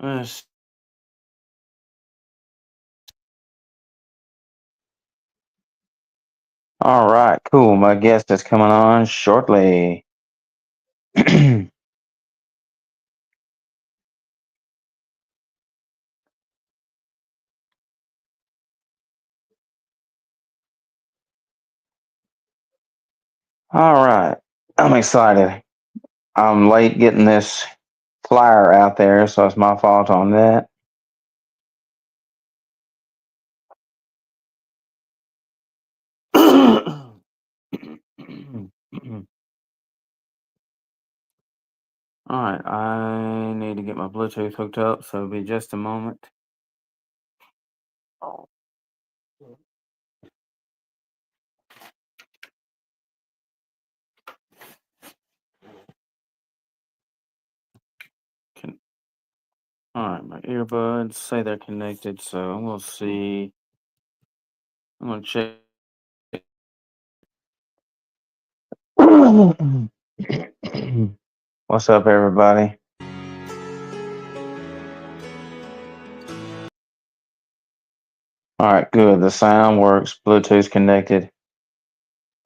Yes. All right, cool. My guest is coming on shortly. All right, I'm excited. I'm late getting this flyer out there, so it's my fault on that. All right, I need to get my Bluetooth hooked up, so it'll be just a moment. Oh, can, all right, my earbuds say they're connected, so we'll see. I'm gonna check. What's up, everybody? All right, good. The sound works. Bluetooth connected.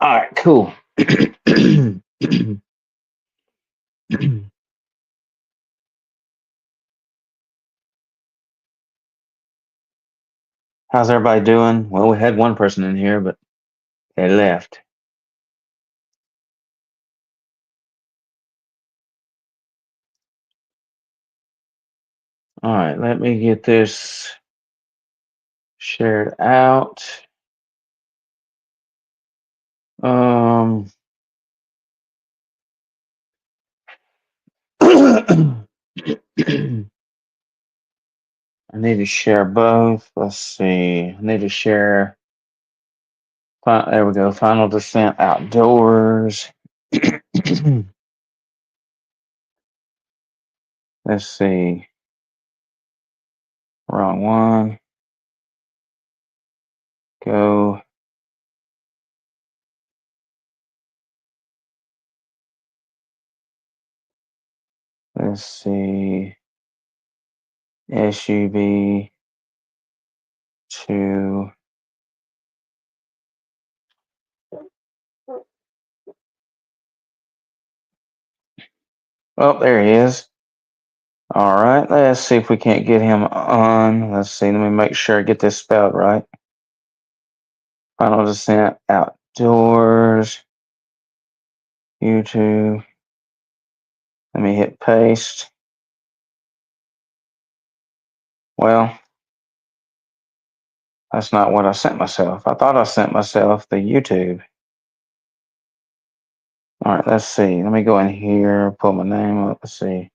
All right, cool. How's everybody doing? Well, we had one person in here, but they left. All right, let me get this shared out. Um, I need to share both. Let's see. I need to share. There we go. Final Descent Outdoors. Let's see. Wrong one. Go. Let's see. SUV to. Oh, there he is. All right, let's see if we can't get him on. Let's see. Let me make sure I get this spelled right. Final Descent Outdoors. YouTube. Let me hit paste. Well, that's not what I sent myself. I thought I sent myself the YouTube. All right, let's see. Let me go in here, pull my name up. Let's see.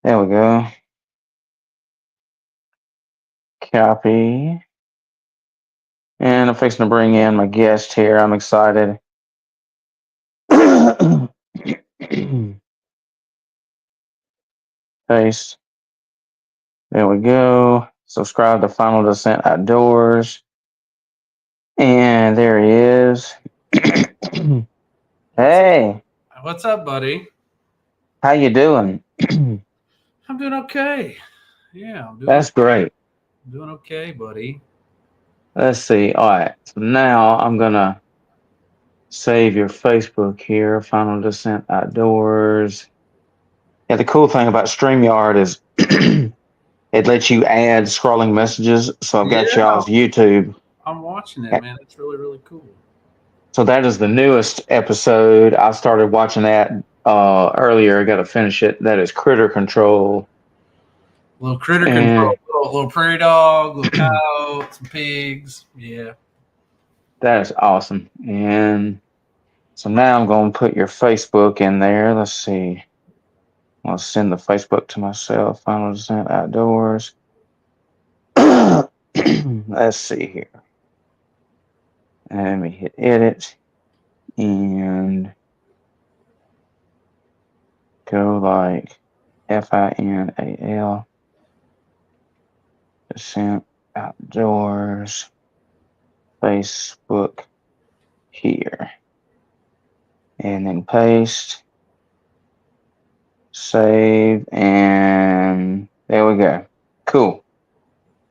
There we go. Copy. And I'm fixing to bring in my guest here. I'm excited. Paste. There we go. Subscribe to Final Descent Outdoors. And there he is. Hey, What's up, buddy? how you doing? I'm doing okay. Yeah, That's great. doing okay, buddy. Let's see. All right. So now I'm gonna save your Facebook here. Final Descent Outdoors. Yeah, the cool thing about StreamYard is it lets you add scrolling messages. So I've got Yeah, y'all's YouTube. I'm watching it, man. It's really, really cool. So that is the newest episode. I started watching that earlier. I got to finish it. That is Critter Control. Little critter And control, little prairie dog, little cow, some pigs. Yeah. that is awesome. And so now I'm going to put your Facebook in there. Let's see. I'll send the Facebook to myself. Final Descent Outdoors. Let's see here. Let me hit edit and go like FINAL. Descent Outdoors. Facebook here. and then paste, save, and there we go. Cool.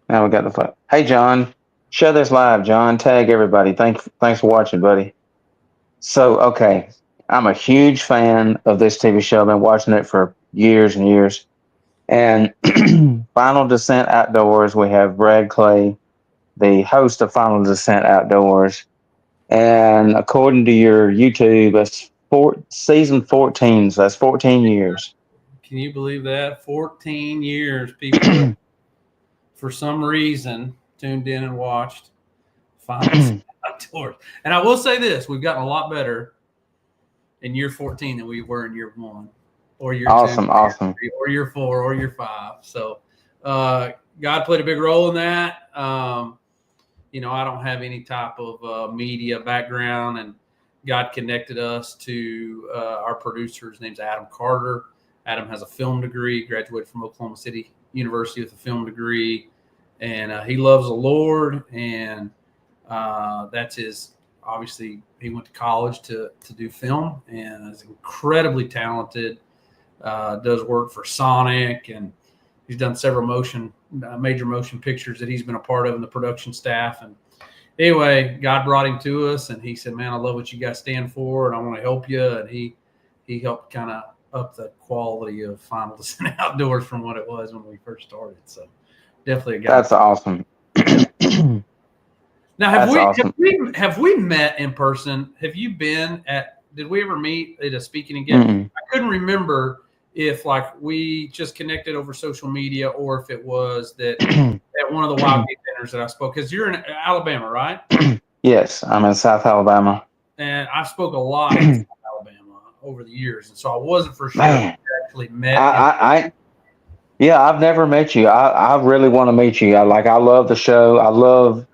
Now we got the file. Hey, John, share this live, John. Tag everybody. Thanks for watching, buddy. So, okay, I'm a huge fan of this TV show. I've been watching it for years and years. And Final Descent Outdoors, we have Brad Clay, the host of Final Descent Outdoors. And according to your YouTube, that's season 14, so that's 14 years. Can you believe that? 14 years, people, for some reason, tuned in and watched Final Outdoors. And I will say this, we've gotten a lot better in year 14 than we were in year 1 or year 2 Awesome. or year 4 or year 5. So God played a big role in that. You know, I don't have any type of media background, and God connected us to our producer. His name's Adam Carter. Adam has a film degree, graduated from Oklahoma City University with a film degree, and he loves the Lord, and that's his. Obviously, he went to college to do film, and is incredibly talented. Does work for Sonic, and he's done several major motion pictures that he's been a part of in the production staff. And anyway, God brought him to us, and he said, "Man, I love what you guys stand for, and I want to help you." And he helped kind of up the quality of Final Descent Outdoors from what it was when we first started. So definitely a guy. That's awesome. Now, have we met in person? Have you been at? Did we ever meet at a speaking engagement? I couldn't remember if like we just connected over social media or if it was that at one of the Wild Game dinners that I spoke. Because you're in Alabama, right? Yes, I'm in South Alabama. And I spoke a lot in South Alabama over the years, and so I wasn't for sure if we actually met. Yeah, I've never met you. I really want to meet you. I love the show. I love.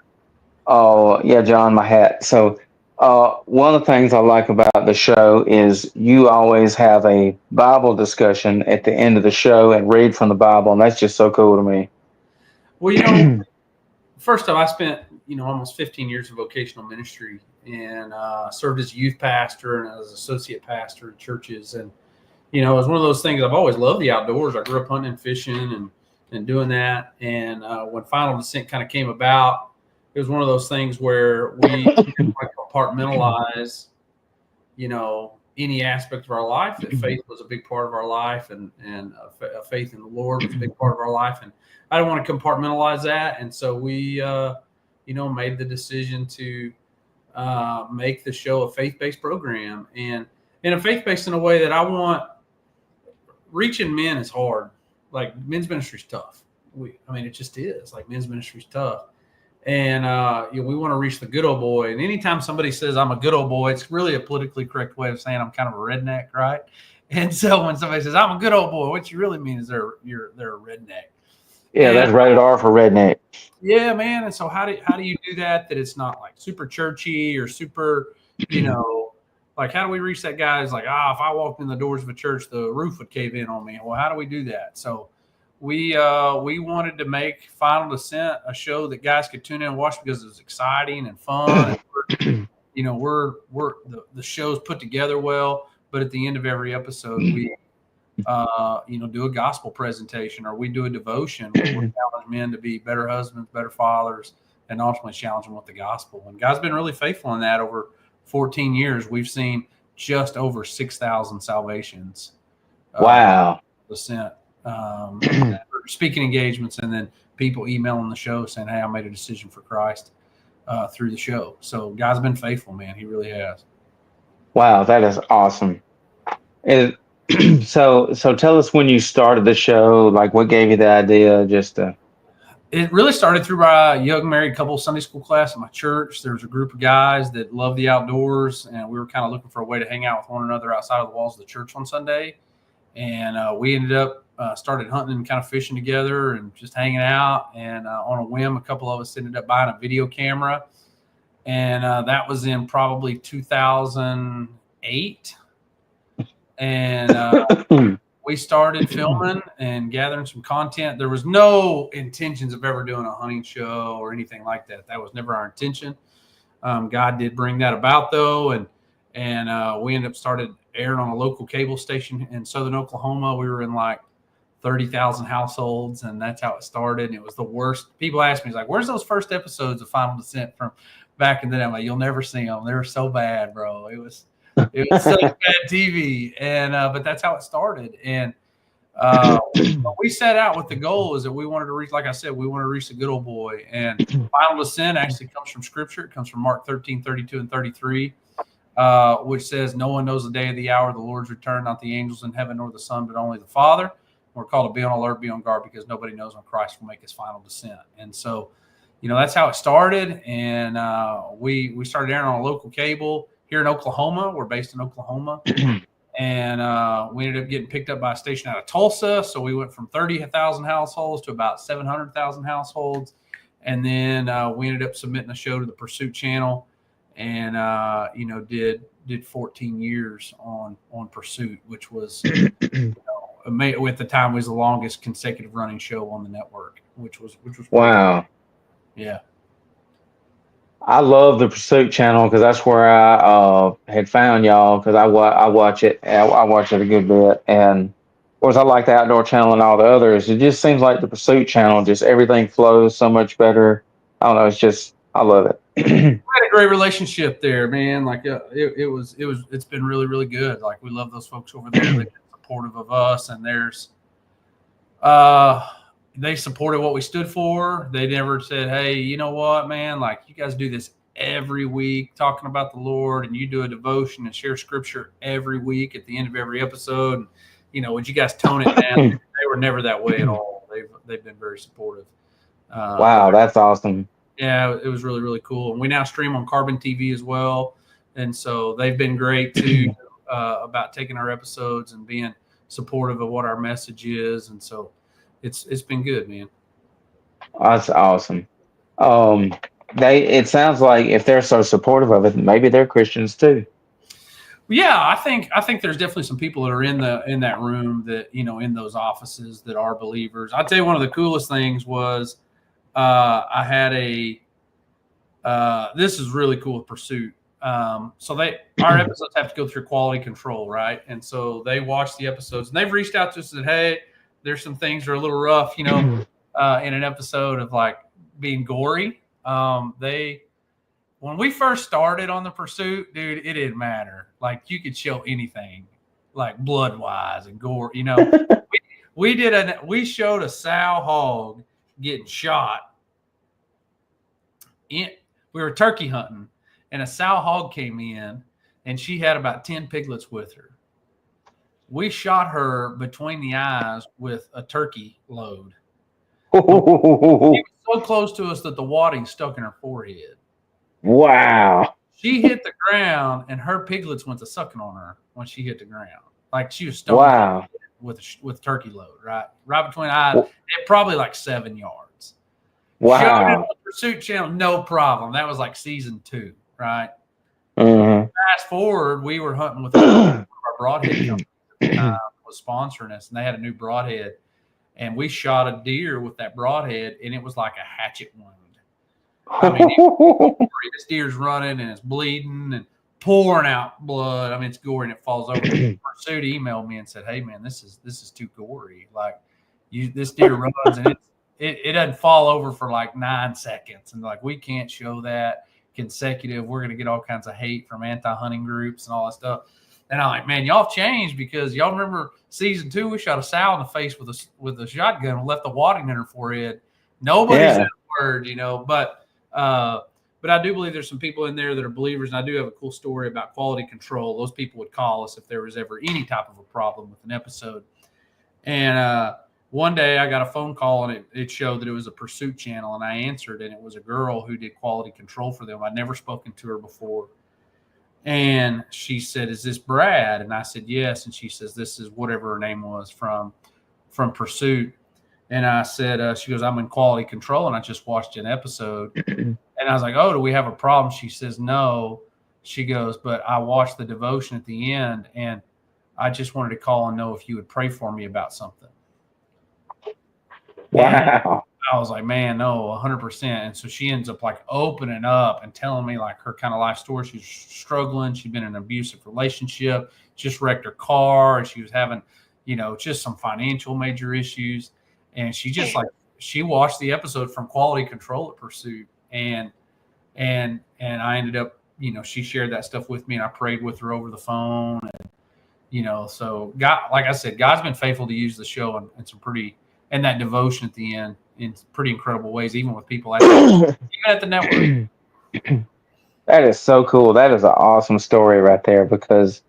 Oh, yeah, John, my hat. So, one of the things I like about the show is you always have a Bible discussion at the end of the show and read from the Bible, and that's just so cool to me. Well, you know, first off, I spent, almost 15 years of vocational ministry, and served as a youth pastor and as associate pastor at churches. And, it was one of those things. I've always loved the outdoors. I grew up hunting and fishing and doing that. And when Final Descent kind of came about, it was one of those things where we compartmentalize, any aspect of our life. That faith was a big part of our life, and faith in the Lord was a big part of our life. And I don't want to compartmentalize that. And so we, made the decision to make the show a faith-based program, and a faith-based in a way that I want. Reaching men is hard. Like men's ministry is tough. It just is. Like men's ministry is tough. And we want to reach the good old boy. And anytime somebody says I'm a good old boy, it's really a politically correct way of saying I'm kind of a redneck, right? And so when somebody says I'm a good old boy, what you really mean is they're a redneck. Yeah, that's rated R for redneck. Yeah, man. And so how do you do that? That it's not like super churchy or super, like how do we reach that guy who's like, if I walked in the doors of a church, the roof would cave in on me. Well, how do we do that? So we wanted to make Final Descent a show that guys could tune in and watch because it was exciting and fun. And the show's put together well, but at the end of every episode, we do a gospel presentation, or we do a devotion where we challenge men to be better husbands, better fathers, and ultimately challenge them with the gospel. And God's been really faithful in that. Over 14 years, we've seen just over 6,000 salvations. Wow. Descent. Speaking engagements, and then people emailing the show saying, "Hey, I made a decision for Christ through the show." So God's been faithful, man. He really has. Wow, that is awesome. And so tell us when you started the show, like what gave you the idea? It really started through my young married couple Sunday school class at my church. There was a group of guys that love the outdoors, and we were kind of looking for a way to hang out with one another outside of the walls of the church on Sunday. And we ended up started hunting and kind of fishing together and just hanging out. And on a whim, a couple of us ended up buying a video camera. And that was in probably 2008. And we started filming and gathering some content. There was no intentions of ever doing a hunting show or anything like that. That was never our intention. God did bring that about, though. And And we ended up started airing on a local cable station in Southern Oklahoma. We were in like 30,000 households, and that's how it started. And it was the worst. People ask me, like, where's those first episodes of Final Descent from back in the day? I'm like, you'll never see them. They were so bad, bro. It was such bad TV. And but that's how it started. And we set out with the goal is that we wanted to reach, like I said, we want to reach the good old boy. And Final Descent actually comes from Scripture. It comes from Mark 13, 32, and 33. Which says, no one knows the day or the hour of the Lord's return, not the angels in heaven nor the Son, but only the Father. We're called to be on alert, be on guard, because nobody knows when Christ will make his final descent. And so, that's how it started. And we started airing on a local cable here in Oklahoma. We're based in Oklahoma. And we ended up getting picked up by a station out of Tulsa. So we went from 30,000 households to about 700,000 households. And then we ended up submitting a show to the Pursuit Channel. And did 14 years on Pursuit, which was at the time was the longest consecutive running show on the network, which was wow. Yeah, I love the Pursuit channel because that's where I had found y'all, because I watch it. I watch it a good bit, and of course I like the Outdoor Channel and all the others. It just seems like the Pursuit channel, just everything flows so much better. I don't know. It's just, I love it. We had a great relationship there, man. Like it's been really, really good. Like, we love those folks over there. They've been supportive of us, and they supported what we stood for. They never said, hey, you know what, man, like, you guys do this every week talking about the Lord, and you do a devotion and share scripture every week at the end of every episode. And, would you guys tone it down? They were never that way at all. They've been very supportive. Wow, that's awesome. Yeah, it was really, really cool. And we now stream on Carbon TV as well. And so they've been great too about taking our episodes and being supportive of what our message is. And so it's been good, man. That's awesome. It sounds like if they're so supportive of it, maybe they're Christians too. Yeah, I think there's definitely some people that are in that room that, in those offices that are believers. I'll tell you, one of the coolest things was I had this is really cool with Pursuit. So our episodes have to go through quality control, right? And so they watch the episodes, and they've reached out to us and said, hey, there's some things that are a little rough, in an episode of like being gory. When we first started on the Pursuit, dude, it didn't matter. Like, you could show anything, like blood wise and gore. We showed a sow hog getting shot. We were turkey hunting, and a sow hog came in, and she had about 10 piglets with her. We shot her between the eyes with a turkey load. She was so close to us that the wadding stuck in her forehead. Wow. She hit the ground, and her piglets went to sucking on her when she hit the ground. Like, she was stoned. Wow. With turkey load, right between eyes, at probably like 7 yards. Wow. Showed it on the Pursuit Channel, no problem. That was like season 2, right? Mm-hmm. Fast forward, we were hunting with our broadhead company at the time was sponsoring us, and they had a new broadhead, and we shot a deer with that broadhead, and it was like a hatchet wound. I mean, this deer's running and it's bleeding and pouring out blood. I mean, it's gory and it falls over. Pursuit emailed me and said, hey, man, this is too gory. Like, this deer runs and it doesn't fall over for like 9 seconds. And like, we can't show that consecutive. We're going to get all kinds of hate from anti-hunting groups and all that stuff. And I'm like, man, y'all changed, because y'all remember season 2, we shot a sow in the face with a shotgun and left the wadding in her forehead. Nobody said a word, but I do believe there's some people in there that are believers, and I do have a cool story about quality control. Those people would call us if there was ever any type of a problem with an episode. And one day I got a phone call, and it showed that it was a Pursuit channel, and I answered, and it was a girl who did quality control for them. I'd never spoken to her before. And she said, is this Brad? And I said, yes. And she says, this is whatever her name was from Pursuit. And I said, she goes, I'm in quality control, and I just watched an episode. And I was like, oh, do we have a problem? She says, no. She goes, but I watched the devotion at the end, and I just wanted to call and know if you would pray for me about something. Wow. I was like, man, no, 100%. And so she ends up like opening up and telling me like her kind of life story. She's struggling. She'd been in an abusive relationship, just wrecked her car, and she was having, just some financial major issues. And she just like she watched the episode from Quality Control at Pursuit, and I ended up, she shared that stuff with me, and I prayed with her over the phone, and so God, like I said, God's been faithful to use the show and some pretty and that devotion at the end in pretty incredible ways, even with people even at the network. That is so cool. That is an awesome story right there because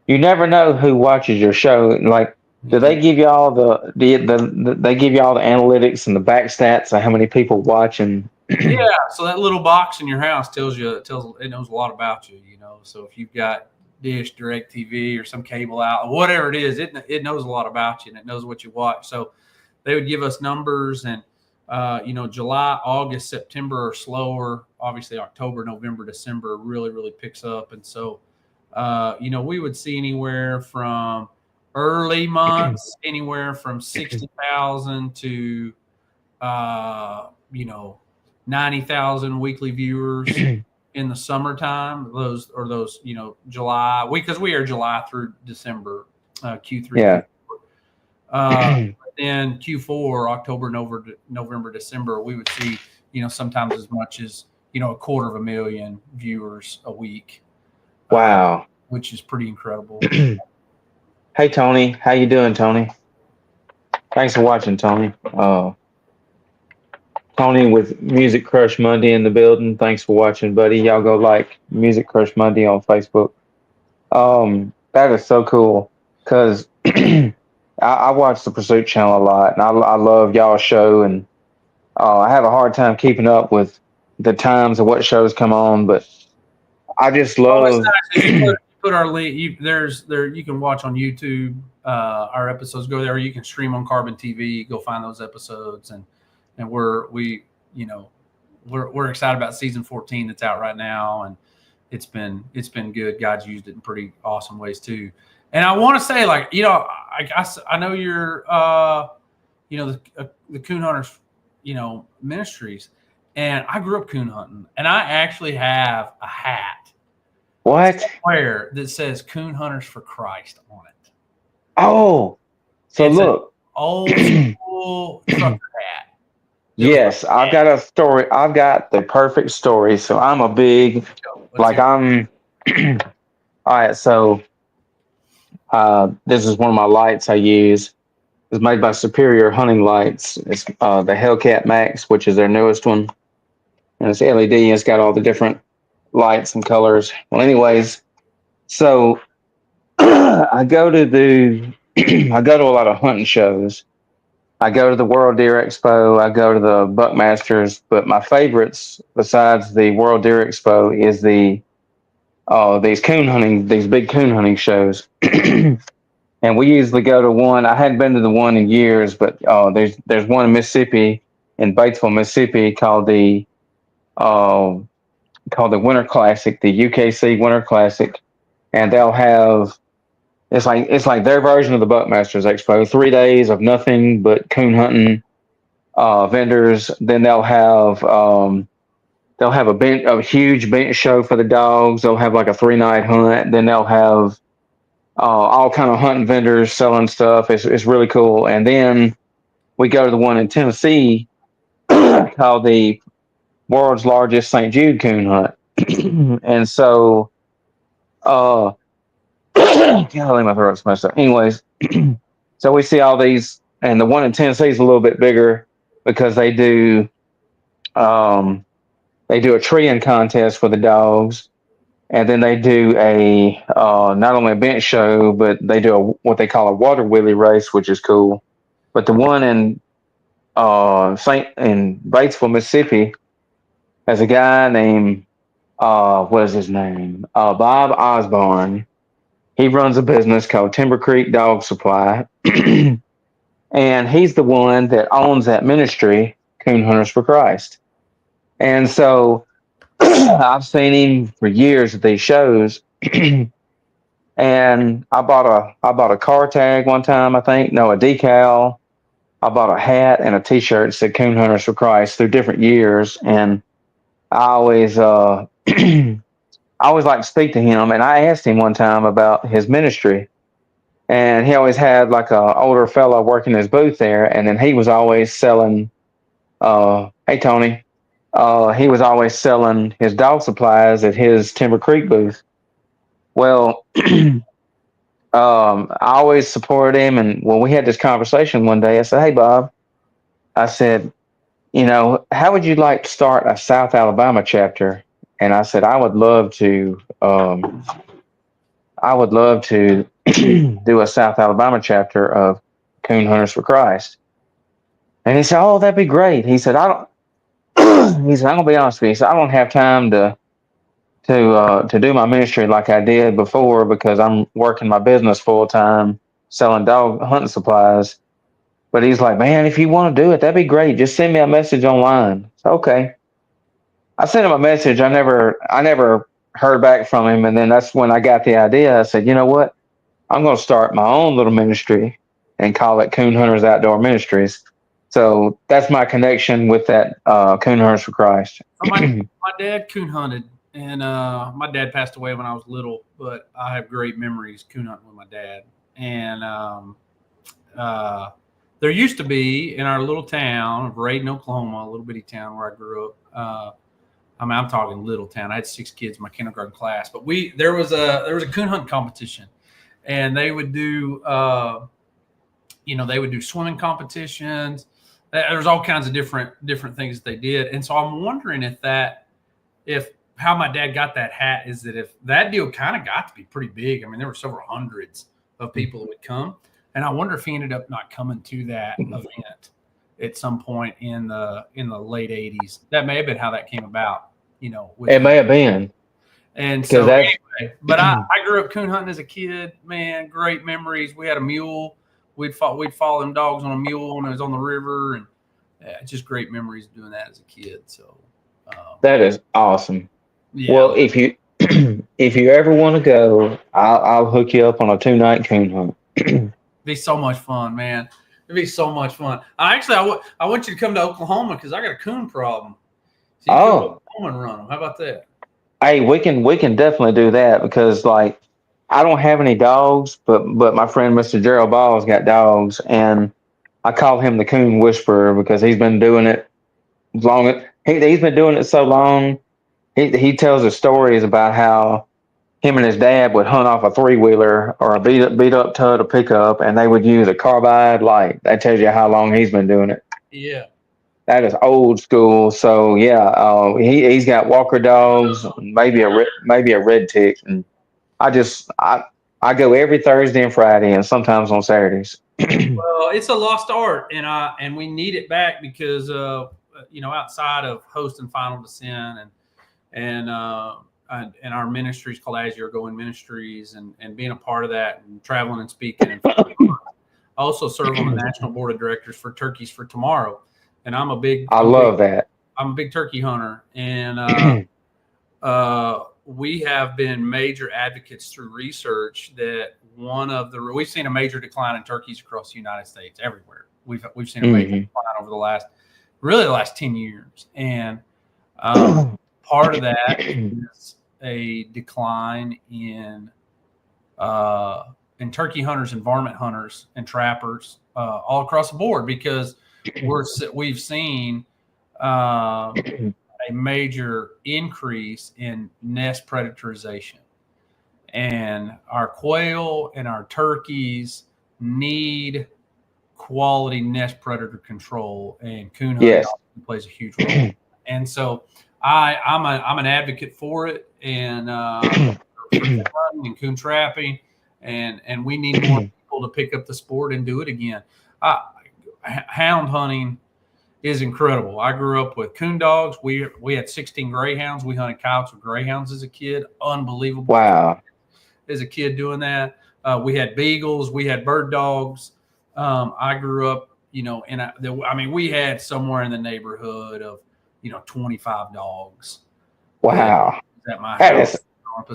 you never know who watches your show. Like, do they give you all they give you all the analytics and the back stats of how many people watch and Yeah, so that little box in your house it knows a lot about you, So if you've got Dish, Direct TV, or some cable out, whatever it is, it knows a lot about you and it knows what you watch. So they would give us numbers, and July, August, September are slower. Obviously, October, November, December really, really picks up, and so we would see anywhere from early months, anywhere from 60,000 to uh, you know 90,000 weekly viewers in the summertime. Those July, because we are July through December, Q3. yeah. Then Q4, October, November, December, we would see sometimes as much as 250,000 viewers a week. Wow. Which is pretty incredible. Hey Tony, how you doing, Tony? Thanks for watching, Tony. Tony with Music Crush Monday in the building. Thanks for watching, buddy. Y'all go like Music Crush Monday on Facebook. That is so cool because I watch the Pursuit Channel a lot, and I love y'all's show, and I have a hard time keeping up with the times of what shows come on, but I just love. Nice. You put our link. You can watch on YouTube. Our episodes go there. You can stream on Carbon TV. Go find those episodes, and we're excited about season 14 that's out right now, and it's been good. God's used it in pretty awesome ways too. And I want to say, like, I know you're, the Coon Hunters, ministries, and I grew up coon hunting, and I actually have a hat. What? Somewhere that says Coon Hunters for Christ on it. Oh, so it's look, old school trucker hat. Yes, I've got a story. I've got the perfect story. So I'm a big, all right. So this is one of my lights I use. It's made by Superior Hunting Lights. It's the Hellcat Max, which is their newest one, and it's LED. It's got all the different lights and colors. Well, anyways, so I go to I go to a lot of hunting shows. I go to the World Deer Expo. I go to the Buckmasters, but my favorites, besides the World Deer Expo, is these big coon hunting shows. And we usually go to one. I hadn't been to the one in years, but there's one in Mississippi, in Batesville, Mississippi, called the Winter Classic, the UKC Winter Classic, and they'll have. It's like their version of the Buckmasters Expo. 3 days of nothing but coon hunting vendors. Then they'll have a huge bench show for the dogs. They'll have like a 3-night hunt. Then they'll have all kind of hunting vendors selling stuff. It's really cool. And then we go to the one in Tennessee called the world's largest St. Jude coon hunt. And so golly, my throat's messed up. Anyways, so we see all these, and the one in Tennessee is a little bit bigger because they do a treeing contest for the dogs, and then they do a not only a bench show, but they do what they call a water wheelie race, which is cool. But the one in Batesville, Mississippi, has a guy named what is his name? Bob Osborne. He runs a business called Timber Creek Dog Supply. And he's the one that owns that ministry, Coon Hunters for Christ. And so I've seen him for years at these shows. And I bought a car tag one time, I think. No, a decal. I bought a hat and a T-shirt that said "Coon Hunters for Christ" through different years, and I always I always like to speak to him. And I asked him one time about his ministry, and he always had like a older fellow working his booth there, and then he was always selling. Hey Tony, he was always selling his dog supplies at his Timber Creek booth. Well, I always supported him, and when we had this conversation one day, I said, "Hey Bob," I said, how would you like to start a South Alabama chapter? And I said, I would love to do a South Alabama chapter of Coon Hunters for Christ. And he said, "Oh, that'd be great." He said, "I don't." He said, "I'm gonna be honest with you. He said, I don't have time to do my ministry like I did before because I'm working my business full time, selling dog hunting supplies." But he's like, "Man, if you want to do it, that'd be great. Just send me a message online." So, okay. I sent him a message. I never heard back from him, and then that's when I got the idea. I said, "You know what? I'm going to start my own little ministry and call it Coon Hunters Outdoor Ministries." So that's my connection with that Coon Hunters for Christ. So my dad coon hunted, and my dad passed away when I was little, but I have great memories coon hunting with my dad. And uh, there used to be in our little town of Raiden, Oklahoma, a little bitty town where I grew up. I'm talking little town. I had 6 kids in my kindergarten class, but there was a coon hunt competition, and they would do they would do swimming competitions. There's all kinds of different things that they did, and so I'm wondering if how my dad got that hat is that if that deal kind of got to be pretty big. I mean, there were several hundreds of people that would come, and I wonder if he ended up not coming to that event at some point in the late '80s. That may have been how that came about. It may have been. And so anyway, but I grew up coon hunting as a kid. Man, great memories. We had a mule. We'd follow them dogs on a mule when it was on the river, and just great memories doing that as a kid. So that is awesome. Yeah. Well, if you if you ever want to go, I'll hook you up on a 2-night coon hunt. It'd be so much fun, man. It'd be so much fun. I want you to come to Oklahoma because I got a coon problem. So you go to Oklahoma and run them. How about that? Hey, we can definitely do that because like I don't have any dogs, but my friend Mr. Gerald Ball's got dogs, and I call him the Coon Whisperer because he's been doing it long. He's been doing it so long. He tells us stories about how him and his dad would hunt off a 3-wheeler or a beat up Tut or pickup, and they would use a carbide light. That tells you how long he's been doing it. Yeah. That is old school. So yeah, he's got Walker dogs, maybe a red tick, and I go every Thursday and Friday, and sometimes on Saturdays. Well, it's a lost art, and we need it back because outside of hosting Final Descent and our ministries called As You're Going Ministries and being a part of that and traveling and speaking. And I also serve on the national board of directors for Turkeys for Tomorrow. And I'm a big turkey hunter, and we have been major advocates through research that we've seen a major decline in turkeys across the United States everywhere. We've seen a major decline over the last 10 years, and part of that is a decline in turkey hunters and varmint hunters and trappers all across the board because we've seen a major increase in nest predatorization, and our quail and our turkeys need quality nest predator control, and coon hunting plays a huge role. And so I'm an advocate for it, and for coon hunting and coon trapping, and we need more people to pick up the sport and do it again. Hound hunting is incredible. I grew up with coon dogs. We had 16 greyhounds. We hunted coyotes with greyhounds as a kid. Unbelievable. Wow. As a kid doing that. We had beagles. We had bird dogs. I grew up, we had somewhere in the neighborhood of, 25 dogs. Wow. At my house.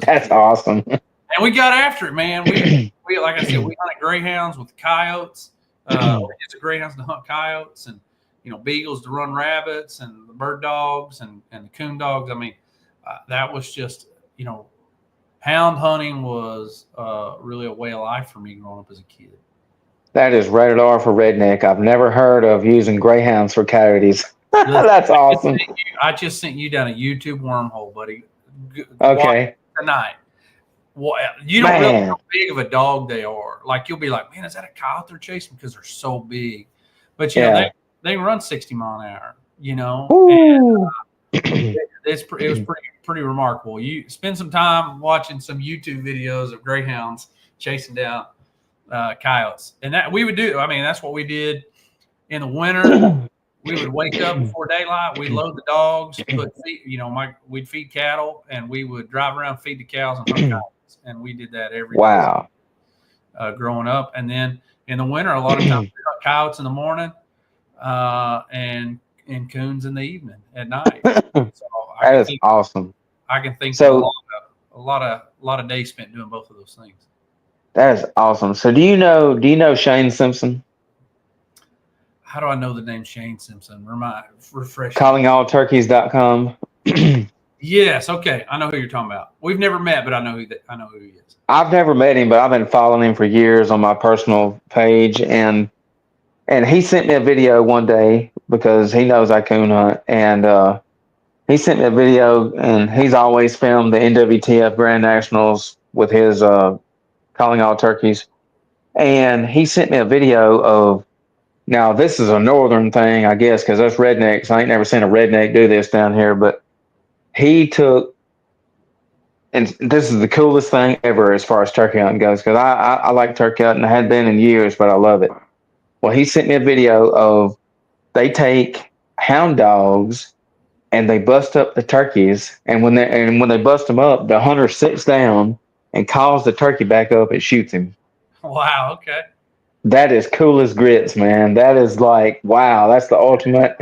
That's awesome. And we got after it, man. We like I said, we hunted greyhounds with coyotes. It's the greyhounds to hunt coyotes, and beagles to run rabbits, and the bird dogs and the coon dogs. I mean, that was just hound hunting was really a way of life for me growing up as a kid. That is rated R for redneck. I've never heard of using greyhounds for coyotes. Listen, That's awesome. I just sent you down a YouTube wormhole, buddy. Watch Okay. tonight. You don't realize Man. how big of a dog they are. Like, you'll be like, man, is that a coyote they're chasing? Because they're so big. But Yeah. they run 60 mile an hour. Ooh. And it was pretty remarkable. You spend some time watching some YouTube videos of greyhounds chasing down coyotes, and that we would do. I mean, that's what we did in the winter. We would wake up before daylight. We'd load the dogs, we'd feed cattle, and we would drive around, feed the cows, and hunt coyotes. And we did that every Wow. day growing up. And then in the winter, a lot of times we hunt coyotes in the morning, and coons in the evening at night. So That is awesome. I can think So of a lot of days spent doing both of those things. that is awesome. So do you know Shane Simpson? How do I know the name Shane Simpson? Refresh. CallingAllTurkeys.com. Yes, okay. I know who you're talking about. We've never met, but I know who he is. I've never met him, but I've been following him for years on my personal page, and he sent me a video one day because he knows I coon hunt, and he sent me a video, and he's always filmed the NWTF Grand Nationals with his Calling All Turkeys, and he sent me a video of. Now, this is a northern thing, I guess, because us rednecks, I ain't never seen a redneck do this down here, but he took, and this is the coolest thing ever as far as turkey hunting goes, because I like turkey hunting. I hadn't been in years, but I love it. Well, he sent me a video of they take hound dogs and they bust up the turkeys, and when they bust them up, the hunter sits down and calls the turkey back up and shoots him. Wow, okay. That is cool as grits, man. That is like, wow, that's the ultimate.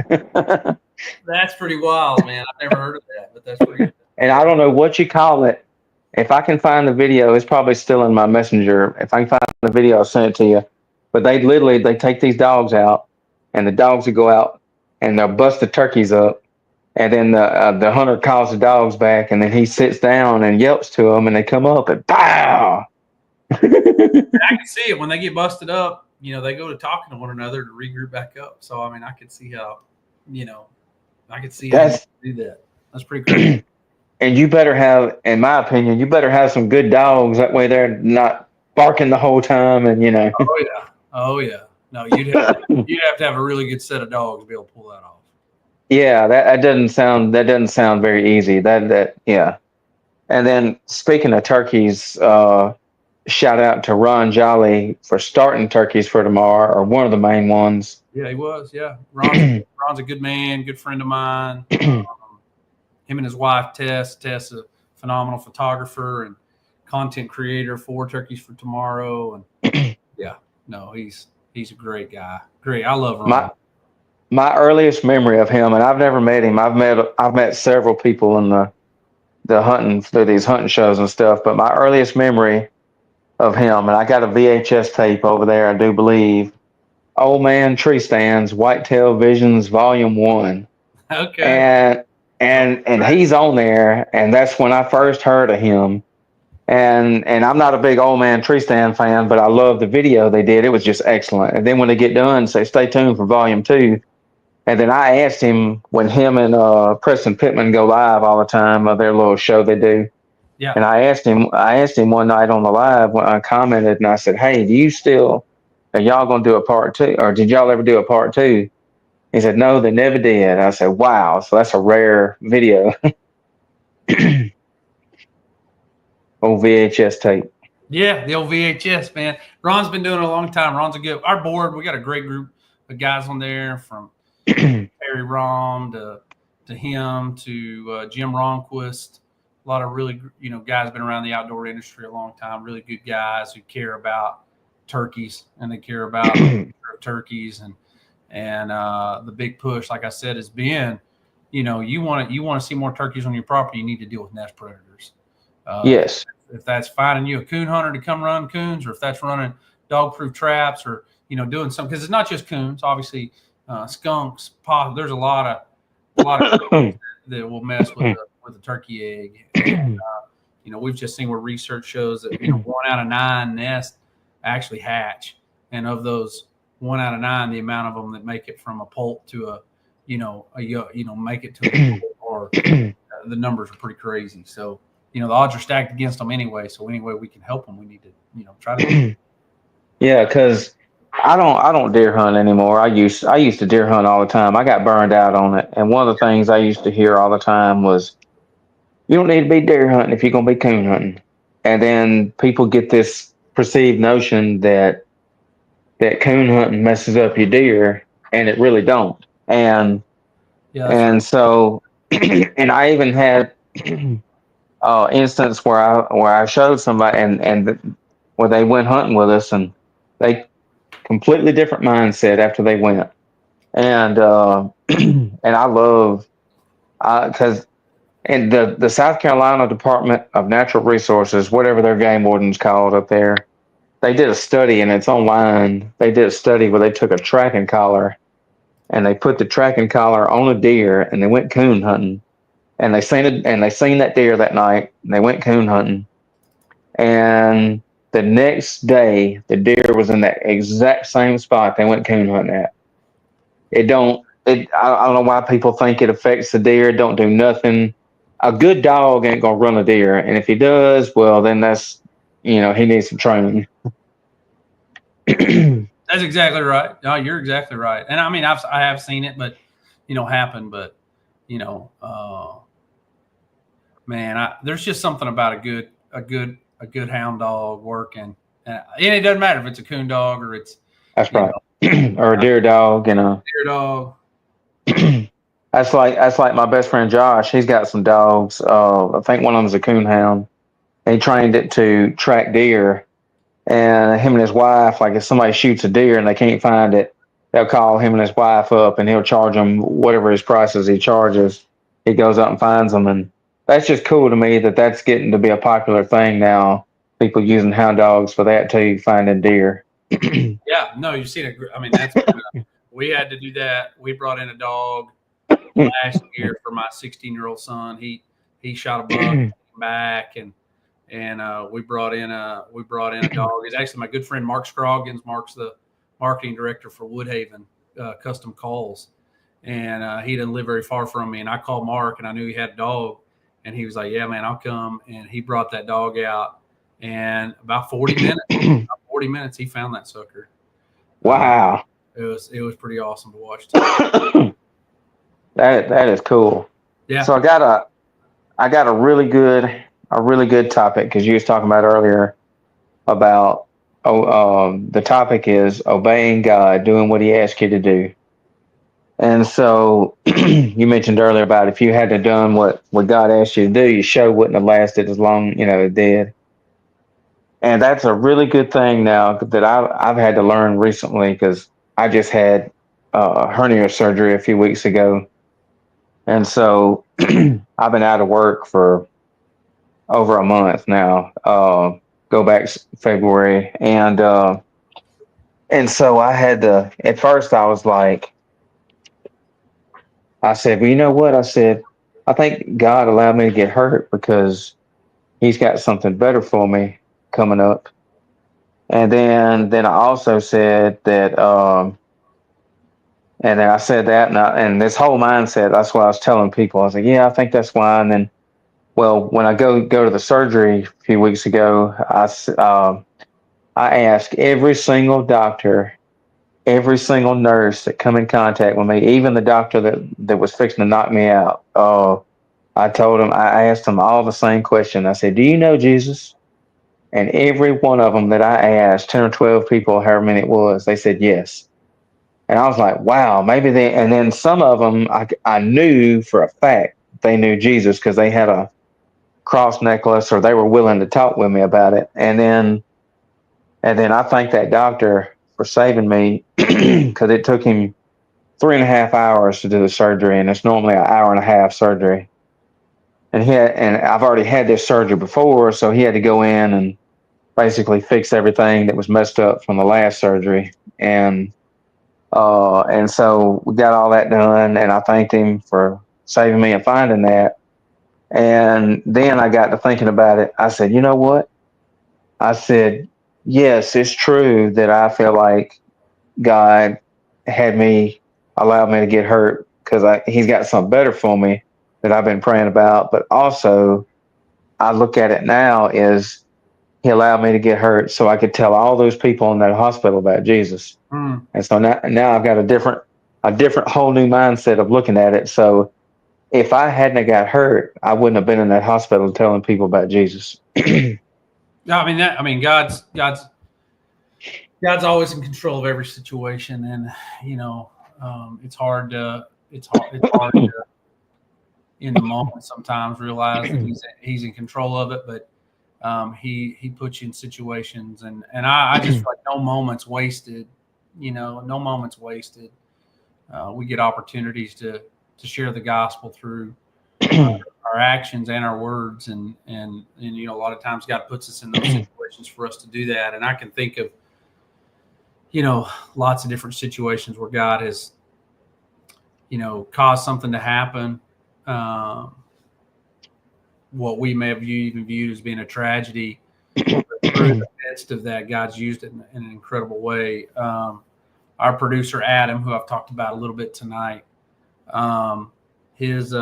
That's pretty wild, man. I've never heard of that, but that's pretty good. And I don't know what you call it. If I can find the video, it's probably still in my messenger. If I can find the video, I'll send it to you. But they take these dogs out, and the dogs will go out and they'll bust the turkeys up, and then the hunter calls the dogs back, and then he sits down and yelps to them, and they come up and pow. I can see it when they get busted up. They go to talking to one another to regroup back up. So I mean, I could see how, I could see how you do that. That's pretty cool. And you better have, in my opinion, you better have some good dogs. That way they're not barking the whole time, and Oh yeah. No, you'd have to have a really good set of dogs to be able to pull that off. Yeah, that doesn't sound very easy. Yeah. And then speaking of turkeys, shout out to Ron Jolly for starting turkeys for tomorrow, or one of the main ones. Yeah, he was. Yeah, Ron's a good man, good friend of mine. Him and his wife Tess a phenomenal photographer and content creator for Turkeys for Tomorrow. And yeah, no, he's a great guy. Great, I love Ron. My earliest memory of him, and I've never met him. I've met several people in the hunting through these hunting shows and stuff. But my earliest memory of him, and I got a VHS tape over there, I do believe. Old Man Tree Stands, Whitetail Visions, Volume 1. Okay. And he's on there, and that's when I first heard of him. And I'm not a big Old Man Tree Stand fan, but I love the video they did. It was just excellent. And then when they get done, say stay tuned for Volume 2. And then I asked him when him and Preston Pittman go live all the time of their little show they do. Yeah. And I asked him one night on the live when I commented, and I said, "Hey, are y'all gonna do a part 2, or did y'all ever do a part 2?" He said, "No, they never did." I said, "Wow, so that's a rare video." Old VHS tape. Yeah, the old VHS, man. Ron's been doing it a long time. Our board, we got a great group of guys on there, from Harry Rom to him to Jim Ronquist. A lot of really, guys been around the outdoor industry a long time. Really good guys who care about turkeys, and they care about turkeys, and the big push, like I said, has been, you want to see more turkeys on your property, you need to deal with nest predators. Yes. If that's finding you a coon hunter to come run coons, or if that's dog-proof traps, or doing something, because it's not just coons. Obviously, skunks, there's a lot of that will mess with the turkey egg. And we've just seen where research shows that 1 out of 9 nests actually hatch, and of those 1 out of 9, the amount of them that make it from a poult to make it to a or the numbers are pretty crazy. So the odds are stacked against them anyway. So any way we can help them, we need to try to. Yeah, because I don't deer hunt anymore. I used to deer hunt all the time. I got burned out on it, and one of the things I used to hear all the time was, "You don't need to be deer hunting if you're gonna be coon hunting." And then people get this perceived notion that coon hunting messes up your deer, and it really don't. Yeah, that's right. And so, and I even had instance where I showed somebody where they went hunting with us, and they completely different mindset after they went. And and I love because in the South Carolina Department of Natural Resources, whatever their game warden's called up there, they did a study, and it's online. They did a study where they took a tracking collar and they put the tracking collar on a deer, and they went coon hunting, and they seen that deer that night, and they went coon hunting, and the next day the deer was in that exact same spot they went coon hunting at. It don't. I don't know why people think it affects the deer. It don't do nothing. A good dog ain't gonna run a deer, and if he does, well, then that's he needs some training. That's exactly right. No, you're exactly right. And I mean, I have seen it, but happen. But you know, man, there's just something about a good hound dog working, and it doesn't matter if it's a coon dog or it's That's you right. know Or a deer dog, deer dog. that's like my best friend Josh. He's got some dogs. I think one of them's a coon hound. He trained it to track deer, and him and his wife, like if somebody shoots a deer and they can't find it, they'll call him and his wife up, and he'll charge them whatever his prices he charges. He goes out and finds them, and that's just cool to me that that's getting to be a popular thing now. People using hound dogs for that too, finding deer. Yeah, no, you've seen it. I mean, we had to do that. We brought in a dog last year for my 16-year-old son. He shot a buck back, and we brought in a dog. It's actually my good friend Mark Scroggins. Mark's the marketing director for Woodhaven Custom Calls, and he didn't live very far from me. And I called Mark, and I knew he had a dog, and he was like, "Yeah, man, I'll come." And he brought that dog out, and about 40 minutes, he found that sucker. Uh, Wow. it was pretty awesome to watch too. That is cool. Yeah, So I got a really good topic because you was talking about earlier about the topic is obeying God, doing what He asked you to do. And so you mentioned earlier about if you had to done what God asked you to do, your show wouldn't have lasted as long, it did. And that's a really good thing now that I've had to learn recently because I just had hernia surgery a few weeks ago, and so I've been out of work for over a month now. Go back February, and so I had to. At first, I was like, I said, well, you know what? I said, I think God allowed me to get hurt because He's got something better for me coming up. And then I also said that, and then I said that, and this whole mindset. That's what I was telling people. I was like, yeah, I think that's why. And then, well, when I go to the surgery a few weeks ago, I asked every single doctor, every single nurse that come in contact with me, even the doctor that was fixing to knock me out. I told him, I asked them all the same question. I said, "Do you know Jesus?" And every one of them that I asked, 10 or 12 people, however many it was, they said yes. And I was like, wow, maybe they, and then some of them I knew for a fact they knew Jesus because they had a cross necklace or they were willing to talk with me about it. And then I thank that doctor for saving me because it took him 3.5 hours to do the surgery, and it's normally an hour and a half surgery. And I've already had this surgery before, so he had to go in and basically fix everything that was messed up from the last surgery. And so we got all that done, and I thanked him for saving me and finding that. And then I got to thinking about it. I said, you know what? I said, yes, it's true that I feel like God had me, allowed me to get hurt because He's got something better for me that I've been praying about. But also, I look at it now as He allowed me to get hurt so I could tell all those people in that hospital about Jesus. Mm. And so now I've got a different whole new mindset of looking at it. So if I hadn't have got hurt, I wouldn't have been in that hospital telling people about Jesus. Yeah, God's always in control of every situation, and you know, it's hard to in the moment sometimes realize that he's in control of it, but he puts you in situations, and I just feel like no moments wasted. You know, no moments wasted. We get opportunities to share the gospel through our actions and our words, and you know, a lot of times God puts us in those situations for us to do that. And I can think of, you know, lots of different situations where God has, you know, caused something to happen, what we may have even viewed as being a tragedy. But through the midst of that, God's used it in an incredible way. Our producer Adam, who I've talked about a little bit tonight, his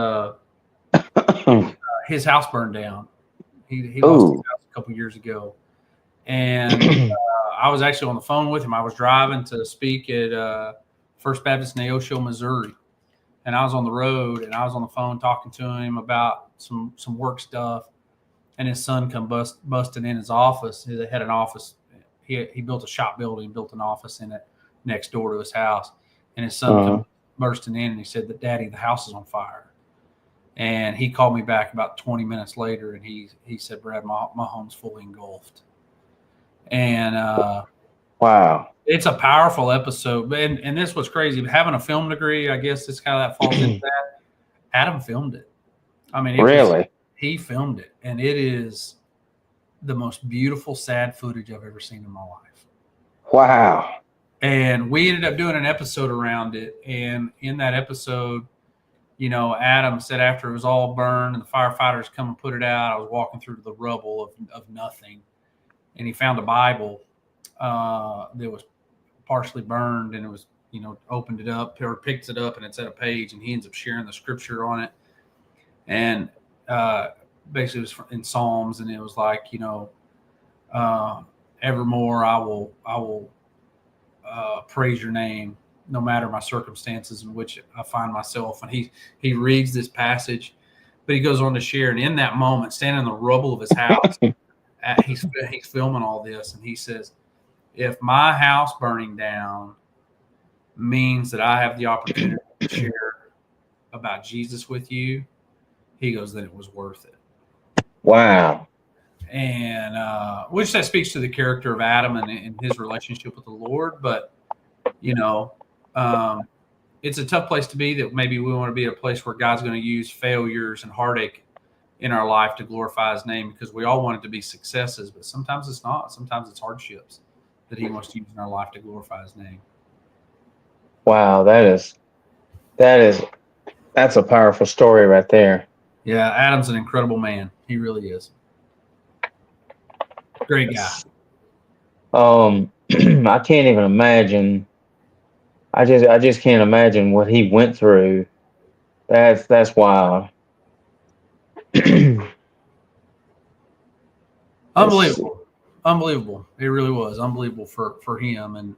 his house burned down. He lost his Ooh. house a couple years ago, and I was actually on the phone with him. I was driving to speak at First Baptist Neosho, Missouri, and I was on the road, and I was on the phone talking to him about some work stuff. And his son come busting in his office. They had an office. He built a shop building, built an office in it next door to his house. And his son Uh, come bursting in, and he said that, "Daddy, the house is on fire." And he called me back about 20 minutes later, and he said, "Brad, my home's fully engulfed." And wow. it's a powerful episode. And this was crazy. But having a film degree, I guess it's kind of that falls into that. Adam filmed it. I mean, Really? he filmed it, and it is the most beautiful, sad footage I've ever seen in my life. Wow. And we ended up doing an episode around it. And in that episode, you know, Adam said after it was all burned and the firefighters come and put it out, I was walking through the rubble of nothing. And he found a Bible that was partially burned, and it was, you know, opened it up or picked it up, and it's at a page, and he ends up sharing the scripture on it. And basically it was in Psalms, and it was like, you know, evermore I will praise your name no matter my circumstances in which I find myself. And he reads this passage, but he goes on to share, and in that moment, standing in the rubble of his house, he's filming all this, and he says, "If my house burning down means that I have the opportunity to share about Jesus with you," he goes, "then it was worth it." Wow. And which that speaks to the character of Adam and his relationship with the Lord. But you know, it's a tough place to be. That maybe we want to be at a place where God's going to use failures and heartache in our life to glorify His name, because we all want it to be successes, but sometimes it's not. Sometimes it's hardships that He wants to use in our life to glorify His name. Wow. That is that's a powerful story right there. Yeah, Adam's an incredible man. He really is. Great guy. I can't even imagine. I just can't imagine what he went through. That's wild. Let's Unbelievable. Unbelievable. It really was unbelievable for him. And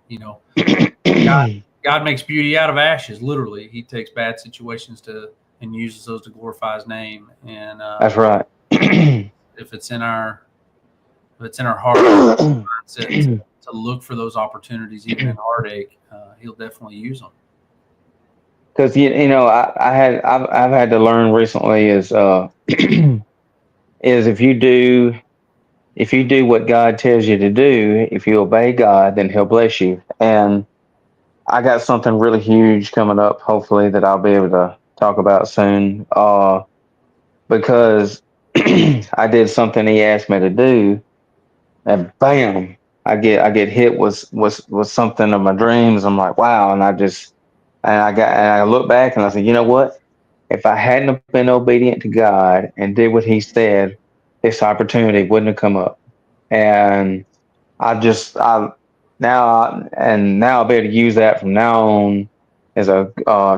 you know, God, see. God makes beauty out of ashes. Literally, He takes bad situations and uses those to glorify His name. And That's right. if it's in our heart and mindset to look for those opportunities, even in heartache, He'll definitely use them. Because I've had to learn recently is if you do what God tells you to do, if you obey God, then He'll bless you. And I got something really huge coming up, hopefully, that I'll be able to talk about soon. Because I did something He asked me to do, and bam, I get hit with something of my dreams. I'm like, wow, and I look back and I said, you know what? If I hadn't have been obedient to God and did what He said, this opportunity wouldn't have come up. And I now I'll be able to use that from now on as a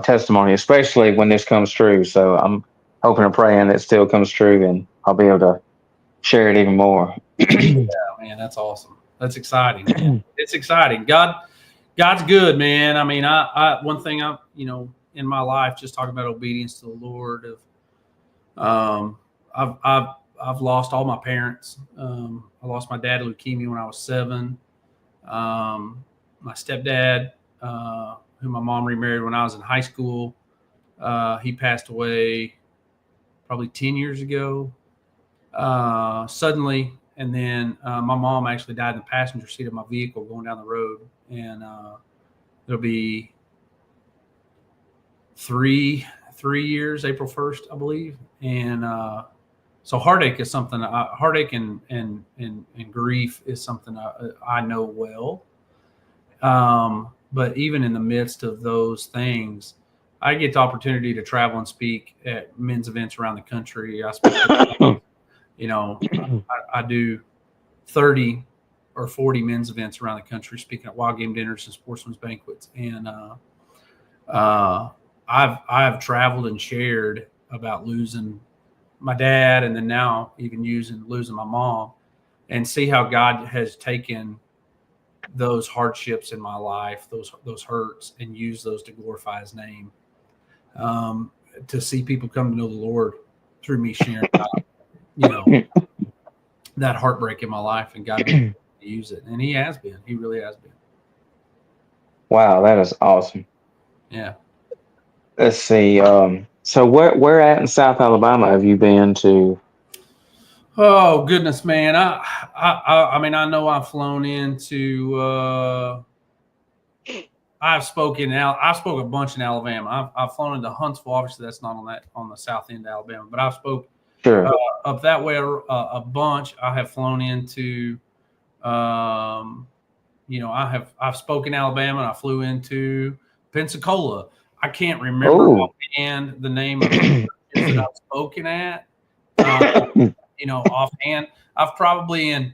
testimony, especially when this comes true. So I'm hoping and praying it still comes true, and I'll be able to share it even more. Oh, man, that's awesome. That's exciting, man. It's exciting. God's good, man. I mean, one thing in my life, just talking about obedience to the Lord. Um, I've lost all my parents. I lost my dad to leukemia when I was 7. My stepdad, who my mom remarried when I was in high school, he passed away probably 10 years ago. Suddenly, and then my mom actually died in the passenger seat of my vehicle going down the road, and it'll be three years, April 1st, I believe. And so heartache is something. Heartache and grief is something I know well. But even in the midst of those things, I get the opportunity to travel and speak at men's events around the country. I speak, I do 30 or 40 men's events around the country, speaking at wild game dinners and sportsmen's banquets. And I've traveled and shared about losing my dad, and then now even losing my mom, and see how God has taken those hardships in my life, those hurts, and use those to glorify His name. To see people come to know the Lord through me sharing, that heartbreak in my life, and God being able to use it, and He has been. He really has been. Wow, that is awesome. Yeah. Let's see. So where at in South Alabama have you been to? Oh goodness, man! I mean, I know I've flown into. I've spoken out. I've spoke a bunch in Alabama. I've flown into Huntsville. Obviously, that's not on the south end of Alabama, but I've spoke uh, Sure. up that way a bunch. I have flown into. Um, I've spoken Alabama, and I flew into Pensacola. I can't remember Oh. offhand the name of the churches that I've spoken at. Uh, Offhand, I've probably in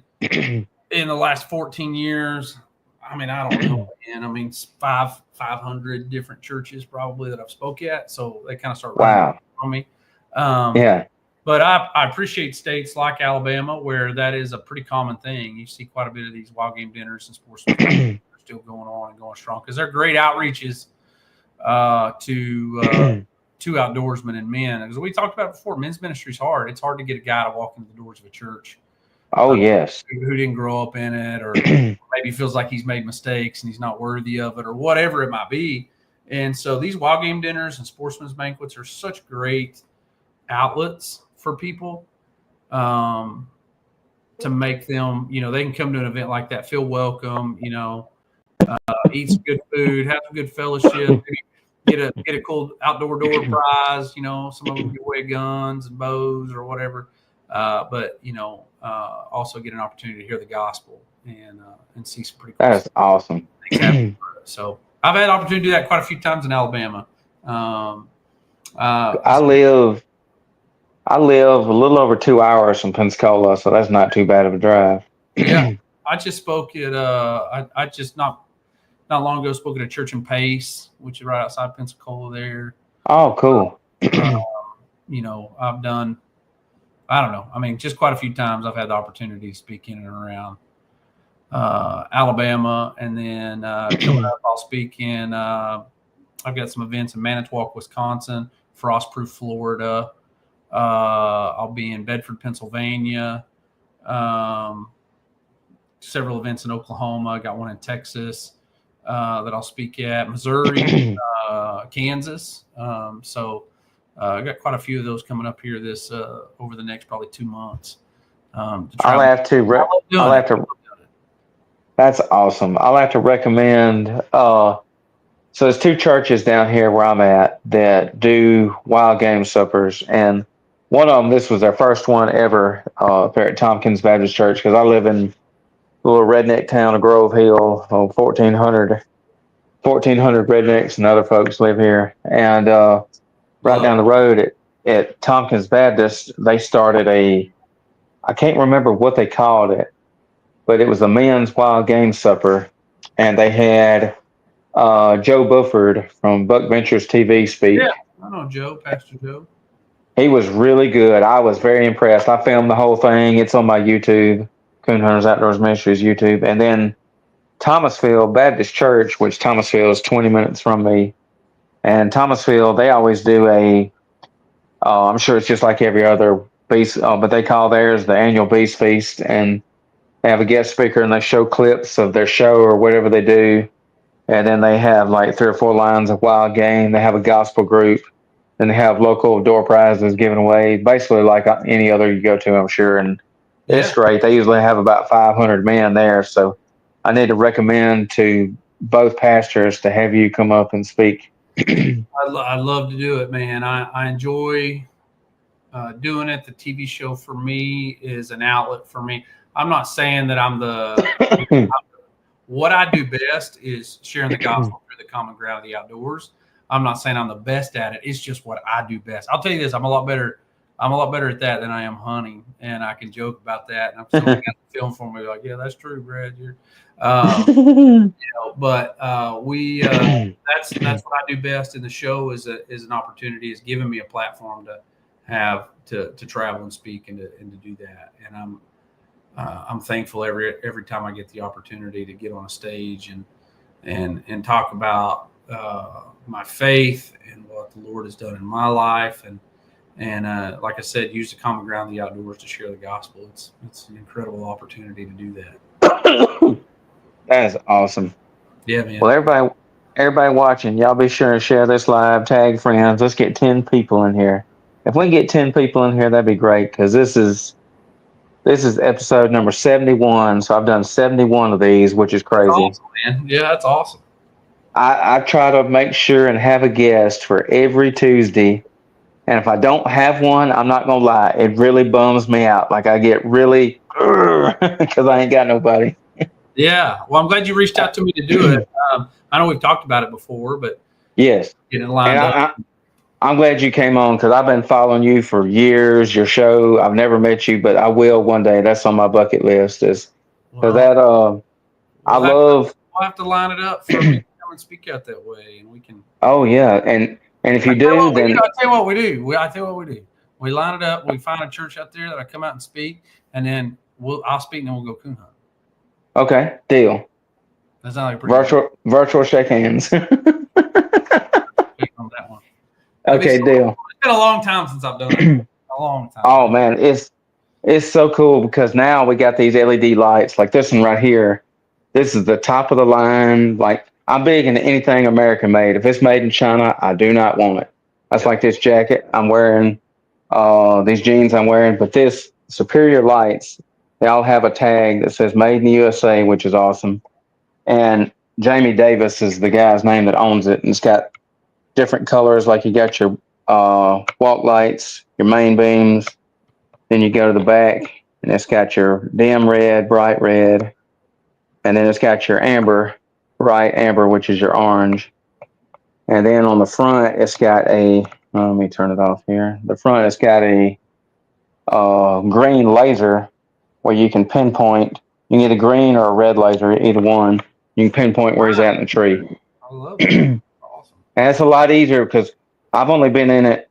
the last 14 years. I mean, I don't know, man. I mean, it's 500 different churches probably that I've spoke at, so they kind of start running Wow. on me. Um, Yeah. but I appreciate states like Alabama where that is a pretty common thing. You see quite a bit of these wild game dinners and sports are still going on and going strong because they're great outreaches to outdoorsmen and men. As we talked about before, men's ministry is hard. It's hard to get a guy to walk into the doors of a church Oh yes. who didn't grow up in it, or maybe feels like he's made mistakes and he's not worthy of it, or whatever it might be. And so these wild game dinners and sportsmen's banquets are such great outlets for people, to make them, they can come to an event like that, feel welcome, eat some good food, have some good fellowship, maybe get a cool outdoor door prize. Some of them give away guns and bows or whatever. But also get an opportunity to hear the gospel and see some pretty cool That is stuff. awesome. So I've had the opportunity to do that quite a few times in Alabama. I live I live a little over 2 hours from Pensacola, so that's not too bad of a drive. Yeah, I just spoke at I just not long ago spoke at a church in Pace, which is right outside Pensacola there. Oh, cool. I've done, I don't know. I mean, just quite a few times I've had the opportunity to speak in and around Alabama, and then coming up, I'll speak in. I've got some events in Manitowoc, Wisconsin, Frostproof, Florida. I'll be in Bedford, Pennsylvania. Several events in Oklahoma. I got one in Texas that I'll speak at. Missouri, Kansas. So I got quite a few of those coming up here over the next probably 2 months. I'll have to. That's awesome. I'll have to recommend. So there's two churches down here where I'm at that do wild game suppers, and one of them, this was their first one ever, up there at Tompkins Baptist Church, because I live in little redneck town of Grove Hill. 1,400 rednecks and other folks live here. And right Love down the road at Tompkins Baptist, they started I can't remember what they called it, but it was a men's wild game supper. And they had Joe Bufford from Buck Ventures TV Yeah, speak. I know Joe, Pastor Joe. He was really good. I was very impressed. I filmed the whole thing. It's on my YouTube, Coon Hunters Outdoors Ministries YouTube. And then Thomasville Baptist Church, which Thomasville is 20 minutes from me. And Thomasville, they always do I'm sure it's just like every other beast, but they call theirs the annual Beast Feast. And they have a guest speaker and they show clips of their show or whatever they do. And then they have like 3 or 4 lines of wild game. They have a gospel group. Then they have local door prizes given away, basically like any other you go to, I'm sure. And it's Yeah, great. They usually have about 500 men there. So I need to recommend to both pastors to have you come up and speak. I love to do it, man. I enjoy doing it. The TV show for me is an outlet for me. I'm not saying that I'm what I do best is sharing the gospel through the common ground of the outdoors. I'm not saying I'm the best at it. It's just what I do best. I'll tell you this: I'm a lot better. I'm a lot better at that than I am hunting, and I can joke about that. And if somebody got the film for me, like, yeah, that's true, Brad. You're, but we that's what I do best in the show is an opportunity, is giving me a platform to have to travel and speak and to do that. And I'm thankful every time I get the opportunity to get on a stage and talk about my faith and what the Lord has done in my life, and like I said, use the common ground of the outdoors to share the gospel. It's an incredible opportunity to do that. That is awesome. Yeah, man. Well, everybody watching, y'all be sure and share this live, tag friends. Let's get 10 people in here. If we can get 10 people in here, that'd be great because this is episode number 71. So I've done 71 of these, which is That's crazy. awesome, man. Yeah, that's awesome. I try to make sure and have a guest for every Tuesday. And if I don't have one, I'm not gonna lie, it really bums me out. Like I get really because I ain't got nobody. Yeah. Well, I'm glad you reached out to me to do it. I know we've talked about it before, but Yes, getting it and lined up. I'm glad you came on because I've been following you for years. Your show, I've never met you, but I will one day. That's on my bucket list. Is because Well, that I we'll have love. we'll have to line it up for me to come and speak out that way, and we can. Oh yeah, and if I you tell you do, what we do. then I tell you what we do. I tell you what we do. We line it up. We find a church out there that I come out and speak, and then I'll speak, and then we'll go coon hunt. okay, deal. That sounds like a pretty good Virtual shake hands. pick on that one. That'd be Okay, so deal. cool. It's been a long time since I've done it. A long time, Oh man. man, it's so cool because now we got these LED lights like this one right here. This is the top of the line. Like I'm big into anything American made. If it's made in China, I do not want it. That's Yep. like this jacket I'm wearing, these jeans I'm wearing, but this Superior Lights, they all have a tag that says made in the USA, which is awesome. And Jamie Davis is the guy's name that owns it, and it's got different colors. Like you got your walk lights, your main beams, then you go to the back, and it's got your dim red, bright red, and then it's got your amber, bright amber, which is your orange. And then on the front, it's got let me turn it off here. The front, it's got a green laser where you can pinpoint. You can get a green or a red laser, either one. You can pinpoint where he's at in the tree. I love that. And Awesome. it's a lot easier because I've only been in it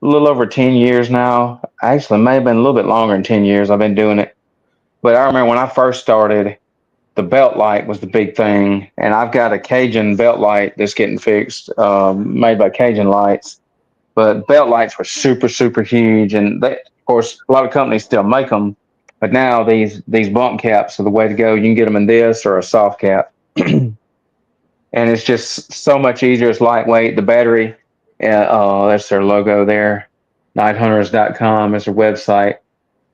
a little over 10 years now. Actually, it may have been a little bit longer than 10 years I've been doing it. But I remember when I first started, the belt light was the big thing. And I've got a Cajun belt light that's getting fixed, made by Cajun Lights. But belt lights were super, super huge. And they, of course, a lot of companies still make them. But now these bump caps are the way to go. You can get them in this or a soft cap. And it's just so much easier. It's lightweight. The battery, that's their logo there. Nighthunters.com is their website.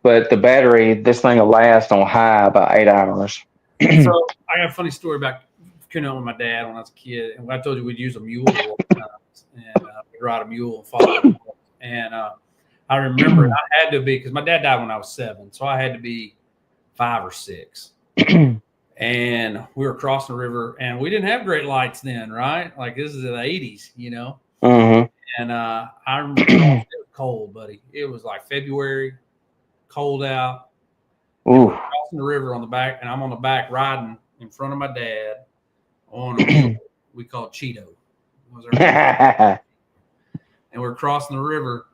But the battery, this thing will last on high about 8 hours. So I got a funny story about coon hunting with my dad when I was a kid, and I told you we'd use a mule a lot of times, and we'd ride a mule and follow. And I remember I had to be because my dad died when I was 7, so I had to be 5 or 6. and we were crossing the river, and we didn't have great lights then, right? Like this is in the '80s, you know. Uh-huh. And I remember crossing. It was cold, buddy. It was like February, cold out, and we're Ooh. crossing the river on the back, and I'm on the back riding in front of my dad on a mule we called Cheeto. Was our mule, and we're crossing the river,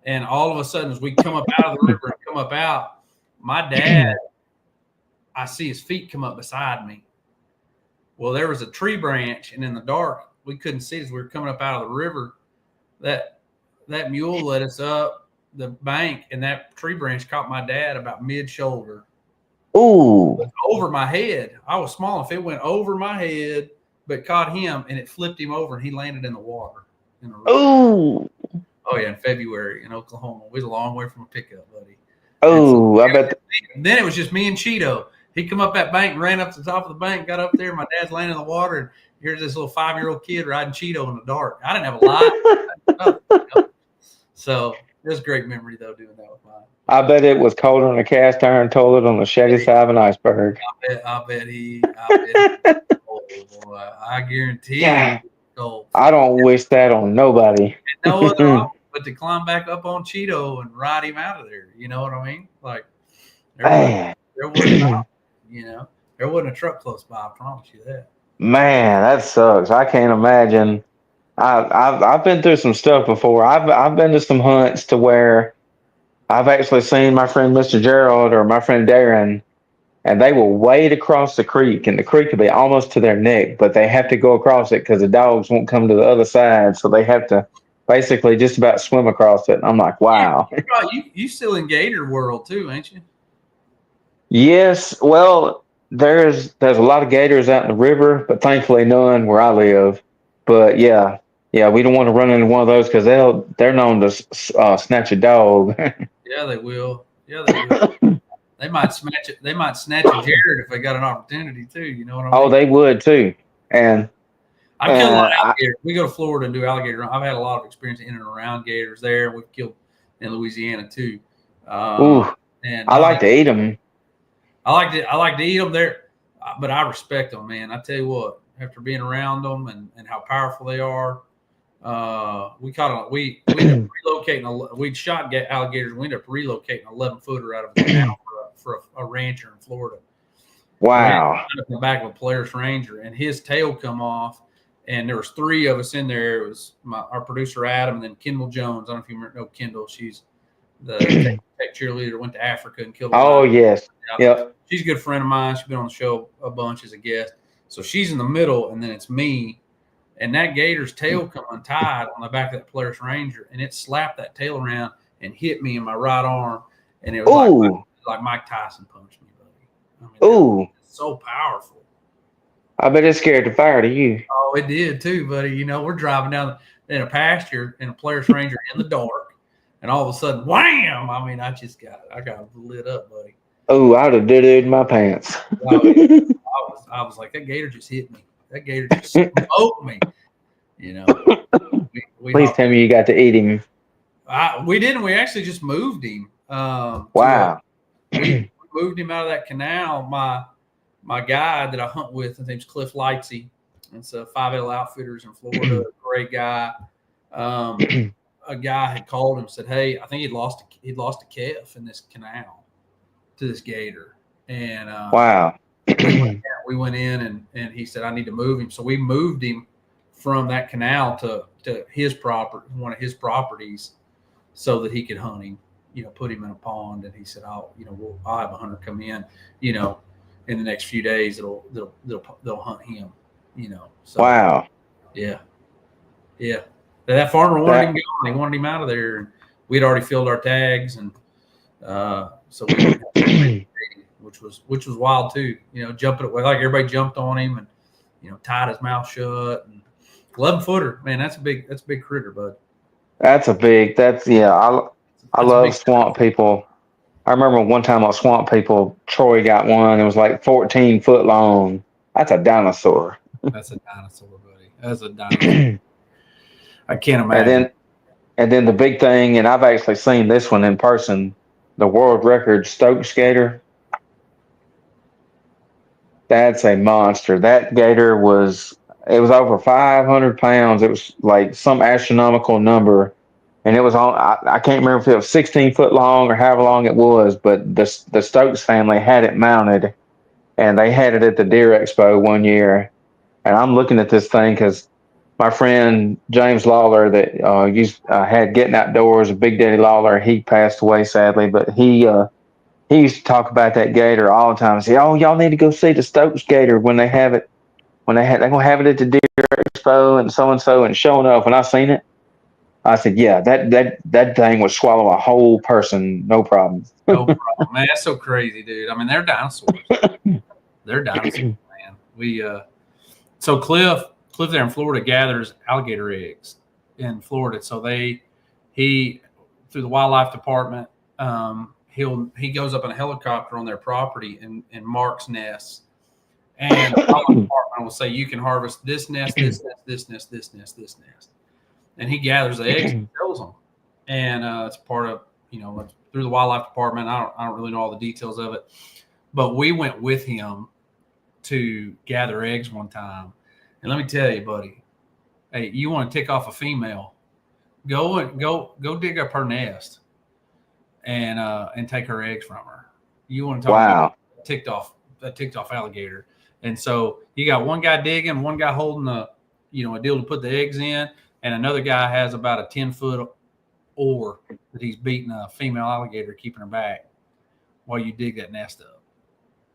and all of a sudden, as we come up out of the river and come up out, my dad, I see his feet come up beside me. Well, there was a tree branch, and in the dark, we couldn't see as we were coming up out of the river. That mule led us up the bank, and that tree branch caught my dad about mid shoulder. Ooh. Over my head. I was small. If it went over my head, but caught him, and it flipped him over, and he landed in the water. In the river. Ooh. Oh yeah, in February in Oklahoma. We was a long way from a pickup, buddy. Oh, I bet. Then it was just me and Cheeto. He come up that bank, ran up to the top of the bank, got up there. My dad's laying in the water, and here's this little 5-year-old kid riding Cheeto in the dark. I didn't have a light. So it was a great memory, though, doing that with mine. I bet it was colder than a cast iron toilet on the shady side of an iceberg. I bet he oh, boy, I guarantee Yeah. you. I don't wish that on nobody. No other option but to climb back up on Cheeto and ride him out of there. You know what I mean? Like there wasn't, you know, there wasn't a truck close by. I promise you that. Man, that sucks. I can't imagine. I've been through some stuff before. I've been to some hunts to where I've actually seen my friend Mr. Gerald or my friend Darren, and they will wade across the creek, and the creek could be almost to their neck, but they have to go across it because the dogs won't come to the other side, so they have to basically just about swim across it. And I'm like, wow. You still in Gator world too, ain't you? Yes, well, there's a lot of gators out in the river, but thankfully none where I live. But yeah, yeah, we don't want to run into one of those because they're known to snatch a dog. Yeah, they will. Yeah, they will. They might snatch it. They might snatch a Jared if they got an opportunity too. You know what I mean? Oh, they would too. And I've killed a lot of alligators. We go to Florida and do alligator. I've had a lot of experience in and around gators there. We've killed in Louisiana too. ooh, And I like to eat them. I like to eat them there, but I respect them, man. I tell you what, after being around them and how powerful they are, we relocating. We'd shot alligators. We ended up relocating 11-footer out of the canal for a rancher in Florida. Wow! In the back of a Polaris Ranger, and his tail come off, and there was 3 of us in there. It was our producer Adam, and then Kendall Jones. I don't know if you know Kendall. She's the tech cheerleader. Went to Africa and killed. Oh yes, yep. She's a good friend of mine. She's been on the show a bunch as a guest. So she's in the middle, and then it's me. And that gator's tail come untied on the back of that Polaris Ranger, and it slapped that tail around and hit me in my right arm. And it was like Mike Tyson punched me, buddy. I mean, it's so powerful. I bet it scared the fire to you. Oh, it did too, buddy. You know, we're driving down in a pasture in a Polaris Ranger in the dark, and all of a sudden, wham! I mean, I got lit up, buddy. Oh, I'd have did my pants. I was like, that gator just hit me. That gator just smoked me. You know. Please tell me you got to eat him. We didn't. We actually just moved him. Wow. We moved him out of that canal. My guy that I hunt with, his name's Cliff Lightsey. It's a 5L Outfitters in Florida. Great guy. A guy had called him and said, "Hey, I think he'd lost a calf in this canal to this gator." And wow. We went in and he said, "I need to move him." So we moved him from that canal to his property, one of his properties, so that he could hunt him. You know, put him in a pond. And he said, "I'll have a hunter come in. You know, in the next few days, they'll hunt him." You know. So, wow. Yeah. That farmer wanted him gone. He wanted him out of there. And we'd already filled our tags, and so we which was wild too. You know, jumping away like everybody jumped on him, and tied his mouth shut. And 11-footer, man, that's a big critter, bud. I love swamp people. I remember one time on Swamp People, Troy got one. It was like 14 foot long. That's a dinosaur. That's a dinosaur, buddy. That's a dinosaur. I can't imagine. And then the big thing, and I've actually seen this one in person, the world record Stokes gator. That's a monster. That gator it was over 500 pounds. It was like some astronomical number. And it was on, I can't remember if it was 16 foot long or however long it was, but the Stokes family had it mounted and they had it at the Deer Expo one year. And I'm looking at this thing because my friend James Lawler that had Getting Outdoors, Big Daddy Lawler, he passed away sadly, but he used to talk about that gator all the time. Say, "Oh, y'all need to go see the Stokes gator when they have it. They're gonna have it at the Deer Expo and so and showing up." When I seen it, I said, "Yeah, that thing would swallow a whole person, no problem." No problem, man. That's so crazy, dude. I mean, they're dinosaurs. They're dinosaurs, man. So Cliff there in Florida gathers alligator eggs in Florida. So he through the wildlife department, he goes up in a helicopter on their property and marks nests. And the wildlife department will say you can harvest this nest, this nest, this nest, this nest, this nest. And he gathers the eggs and sells them. And it's part of it's through the wildlife department. I don't really know all the details of it, but we went with him to gather eggs one time. And let me tell you, buddy, hey, you want to tick off a female, go dig up her nest and take her eggs from her. You want to talk about a ticked off alligator. And so you got one guy digging, one guy holding a deal to put the eggs in, and another guy has about a 10-foot oar that he's beating a female alligator, keeping her back while you dig that nest up.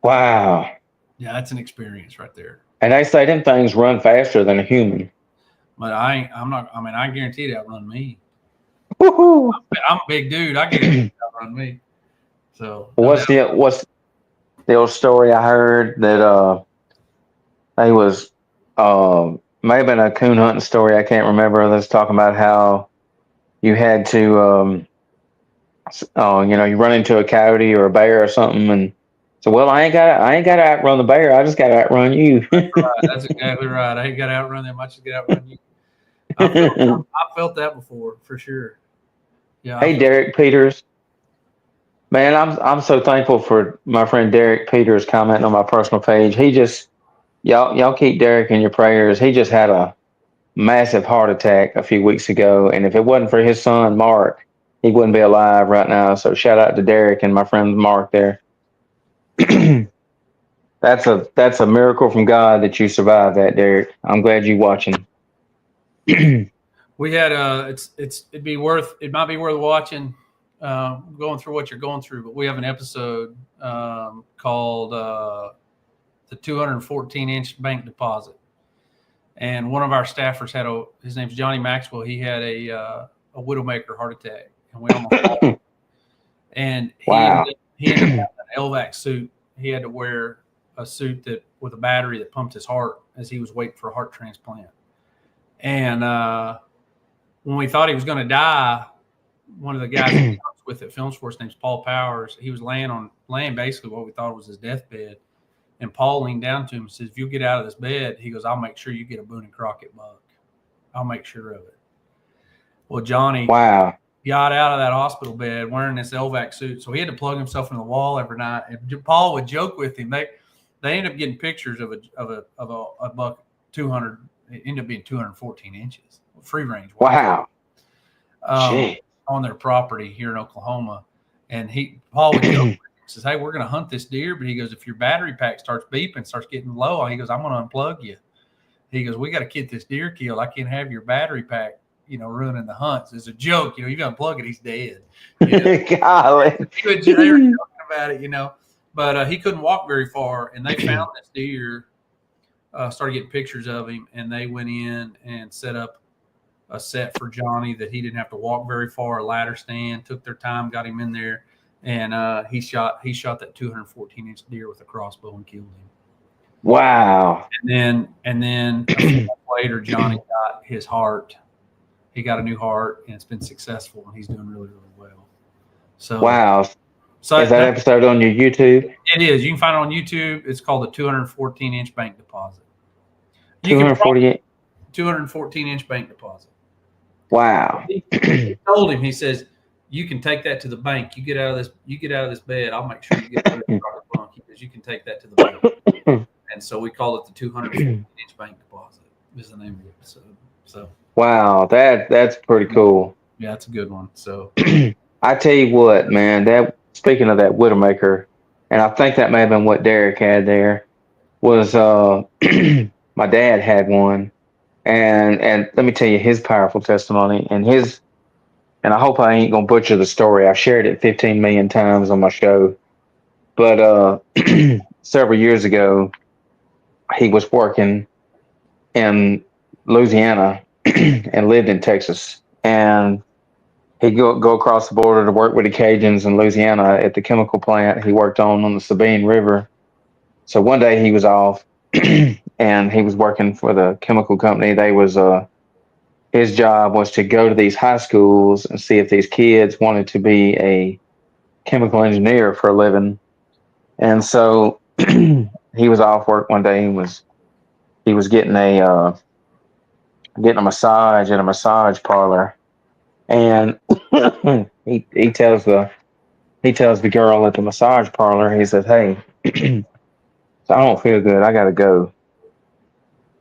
Wow. Yeah, that's an experience right there. And they say them things run faster than a human. But I guarantee they outrun me. Woohoo! I'm a big dude. I guarantee they outrun me. So what's the old story I heard that they was maybe a coon hunting story, I can't remember. That's talking about how you had to you run into a coyote or a bear or something, and so I ain't got to outrun the bear. I just got to outrun you. That's right. That's exactly right. I ain't got to outrun them. I just got to outrun you. I felt that before for sure. Yeah. Hey, Derek Peters. Man, I'm so thankful for my friend Derek Peters commenting on my personal page. He just y'all keep Derek in your prayers. He just had a massive heart attack a few weeks ago, and if it wasn't for his son Mark, he wouldn't be alive right now. So shout out to Derek and my friend Mark there. That's a miracle from God that you survived that, Derek. I'm glad you're watching. We had it might be worth watching, going through what you're going through, but we have an episode called the 214-inch bank deposit. And one of our staffers his name's Johnny Maxwell. He had a widowmaker heart attack, and we almost and he ended up having an LVAC suit. He had to wear a suit with a battery that pumped his heart as he was waiting for a heart transplant. And when we thought he was going to die, one of the guys he works with at Films Force, named Paul Powers, he was laying basically what we thought was his deathbed. And Paul leaned down to him and says, "If you get out of this bed," he goes, "I'll make sure you get a Boone and Crockett buck. I'll make sure of it." Well, Johnny got out of that hospital bed wearing this LVAC suit, so he had to plug himself in the wall every night. And Paul would joke with him. They ended up getting pictures of a buck 200. It ended up being 214 inches, free range. Wow. On their property here in Oklahoma. And Paul would joke with him, says, "Hey, we're going to hunt this deer." But he goes, "If your battery pack starts beeping, starts getting low," he goes, "I'm going to unplug you." He goes, "We got to get this deer killed. I can't have your battery pack, ruining the hunts." It's a joke. You unplug it, he's dead. Golly. They were talking about it, but he couldn't walk very far. And they found this deer, started getting pictures of him, and they went in and set up a set for Johnny that he didn't have to walk very far, a ladder stand, took their time, got him in there, and he shot that 214-inch deer with a crossbow and killed him. Wow. And then a few months later, Johnny got his heart. He got a new heart, and it's been successful, and he's doing really, really well. So wow. So is that episode on your YouTube? It is. You can find it on YouTube. It's called the 214-inch bank deposit. 214-inch bank deposit. Wow. He told him, he says, "You can take that to the bank. You get out of this bed, I'll make sure you get to the bunk because you can take that to the bank." and so we call it the 214-inch bank deposit is the name of the episode. So Wow, that's pretty cool. yeah, it's a good one. So I tell you what, man, that speaking of that Widowmaker, and I think that may have been what Derek had there, was my dad had one. And let me tell you his powerful testimony and I hope I ain't gonna butcher the story. I've shared it 15 million times on my show. But several years ago he was working in Louisiana and lived in Texas. And he'd go across the border to work with the Cajuns in Louisiana at the chemical plant he worked on the Sabine River. So one day he was off and he was working for the chemical company. They was his job was to go to these high schools and see if these kids wanted to be a chemical engineer for a living. And so he was off work one day. He was getting a massage at a massage parlor, and he tells the girl at the massage parlor. He says, "Hey, so I don't feel good. I gotta go."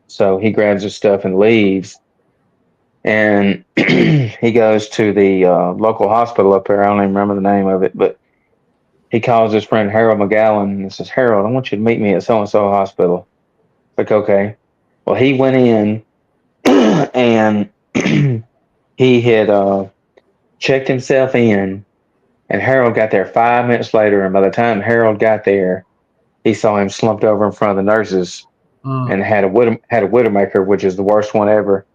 So he grabs his stuff and leaves, and he goes to the local hospital up there. I don't even remember the name of it, but he calls his friend Harold McGowan and says, "Harold, I want you to meet me at so and so hospital." It's like, okay. Well, he went in and he had checked himself in, and Harold got there 5 minutes later. And by the time Harold got there, he saw him slumped over in front of the nurses uh, and had a widowmaker, which is the worst one ever.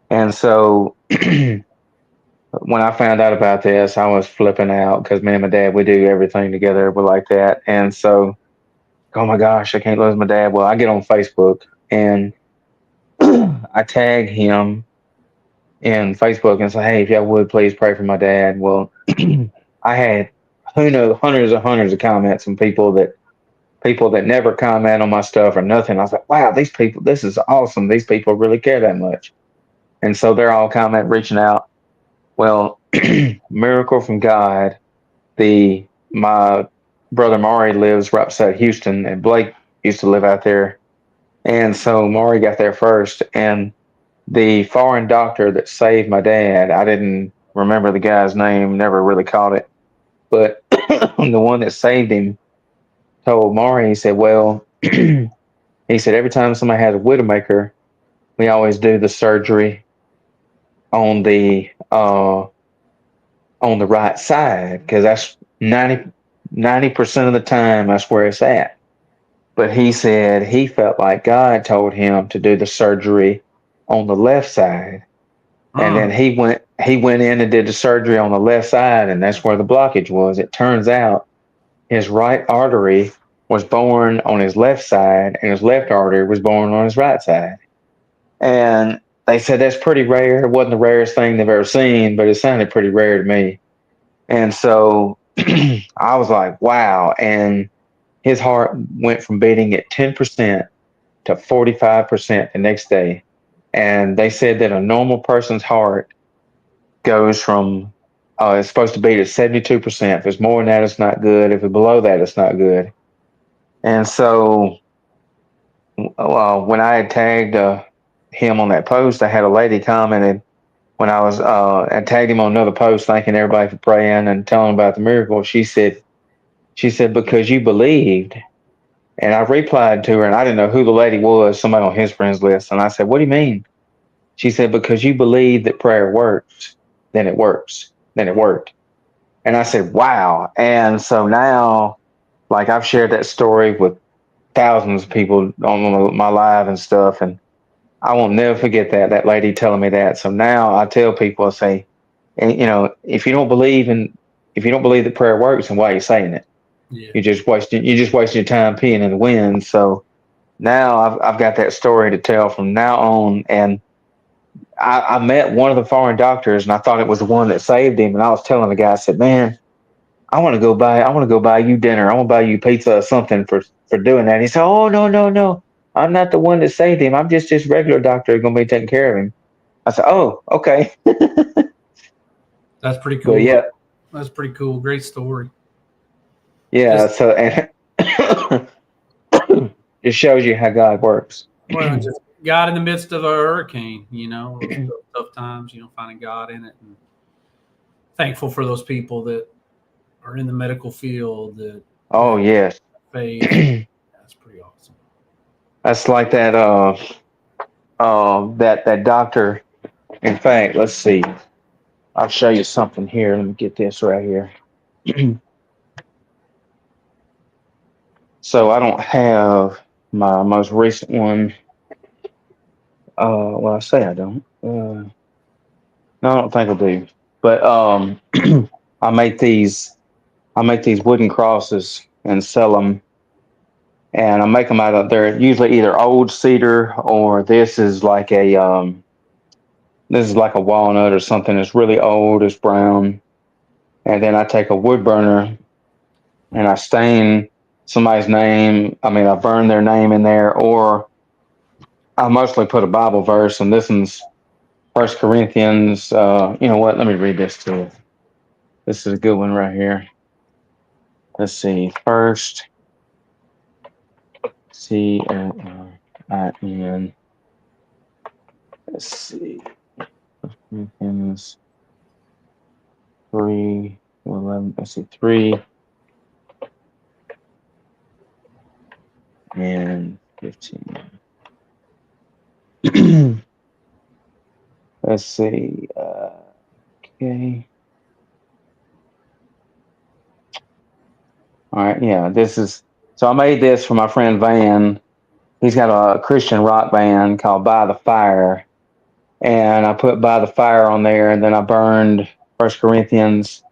And so when I found out about this, I was flipping out because me and my dad, we do everything together. We're like that. And so, oh my gosh, I can't lose my dad. Well, I get on Facebook and I tag him in Facebook and say, hey, if y'all would please pray for my dad. Well, I had who knows hundreds and hundreds of comments from people that never comment on my stuff or nothing. I was like, wow, these people, this is awesome. These people really care that much. And so they're all reaching out. Well, miracle from God. My brother Maury lives right beside Houston, and Blake used to live out there. And so Maury got there first, and the foreign doctor that saved my dad, I didn't remember the guy's name, never really caught it, but the one that saved him told Maury, he said, well, he said, every time somebody has a widowmaker, we always do the surgery on the right side because that's 90% of the time that's where it's at. But he said he felt like God told him to do the surgery on the left side. And then uh, he went in and did the surgery on the left side, and that's where the blockage was. It turns out his right artery was born on his left side, and his left artery was born on his right side. And they said that's pretty rare. It wasn't the rarest thing they've ever seen, but it sounded pretty rare to me. And so I was like, wow. And his heart went from beating at 10% to 45% the next day. And they said that a normal person's heart goes from, it's supposed to beat at 72%. If it's more than that, it's not good. If it's below that, it's not good. And so when I had tagged him on that post, I had a lady commented when I tagged him on another post, thanking everybody for praying and telling about the miracle. She said, because you believed. And I replied to her, and I didn't know who the lady was, somebody on his friends list. And I said, what do you mean? She said, because you believe that prayer works, then it works. Then it worked. And I said, wow. And so now, like, I've shared that story with thousands of people on my live and stuff. And I won't never forget that lady telling me that. So now I tell people, I say, and, if you don't believe that prayer works, then why are you saying it? yeah. You're just wasting your time peeing in the wind. So now I've got that story to tell from now on. And I met one of the foreign doctors, and I thought it was the one that saved him. And I was telling the guy, I said, man, I want to go buy you dinner. I want to buy you pizza or something for doing that. And he said, oh, no, no, no. I'm not the one that saved him. I'm just this regular doctor going to be taking care of him. I said, oh, okay. That's pretty But cool. yeah, That's pretty cool. Great story. yeah. Just So, and just shows you how God works. Well, just God in the midst of a hurricane, those tough times, finding God in it, and thankful for those people that are in the medical field that Oh yes. faith. That's pretty awesome. That's like that that doctor. In fact, let's see. I'll show you something here. Let me get this right here. So I don't have my most recent one. Well, I say I don't. No, I don't think I do. But I make these. I make these wooden crosses and sell them. And I make them out of. They're usually either old cedar or this is like a walnut or something that's really old. It's brown. And then I take a wood burner and I stain somebody's name. I mean, I burn their name in there, or I mostly put a Bible verse, and this one's First Corinthians. You know what? Let me read this to you. This is a good one right here. Let's see. First Corinthians. Let's see. Corinthians 3:11. Let's see. 3:15. Let's see. Okay. All right. Yeah. This is. So I made this for my friend Van. He's got a Christian rock band called By the Fire, and I put By the Fire on there, and then I burned First Corinthians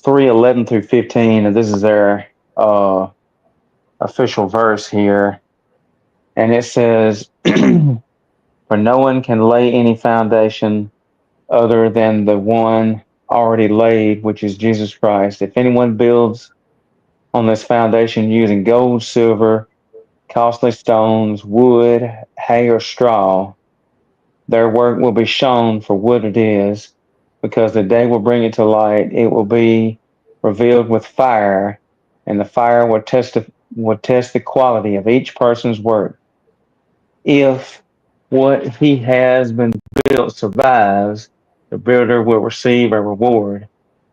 3:11 through 15, and this is their official verse here, and it says, "For no one can lay any foundation other than the one already laid, which is Jesus Christ. If anyone builds on this foundation using gold, silver, costly stones, wood, hay, or straw, their work will be shown for what it is, because the day will bring it to light. It will be revealed with fire, and the fire will test the quality of each person's work. If what he has been built survives, the builder will receive a reward.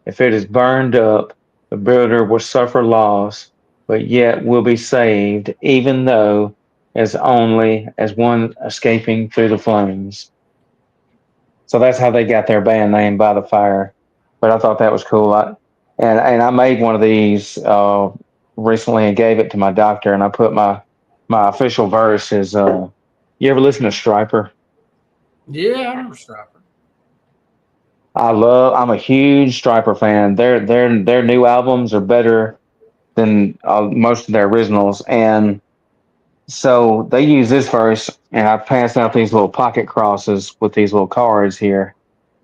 If it is burned up, the builder will suffer loss, but yet will be saved, even though as only as one escaping through the flames." So that's how they got their band name, By the Fire. But I thought that was cool. And I made one of these recently and gave it to my doctor. And I put my official verse is, you ever listen to Striper? Yeah, I remember Stropper. I'm a huge Striper fan. Their new albums are better than most of their originals. And so they use this verse, and I passed out these little pocket crosses with these little cards here.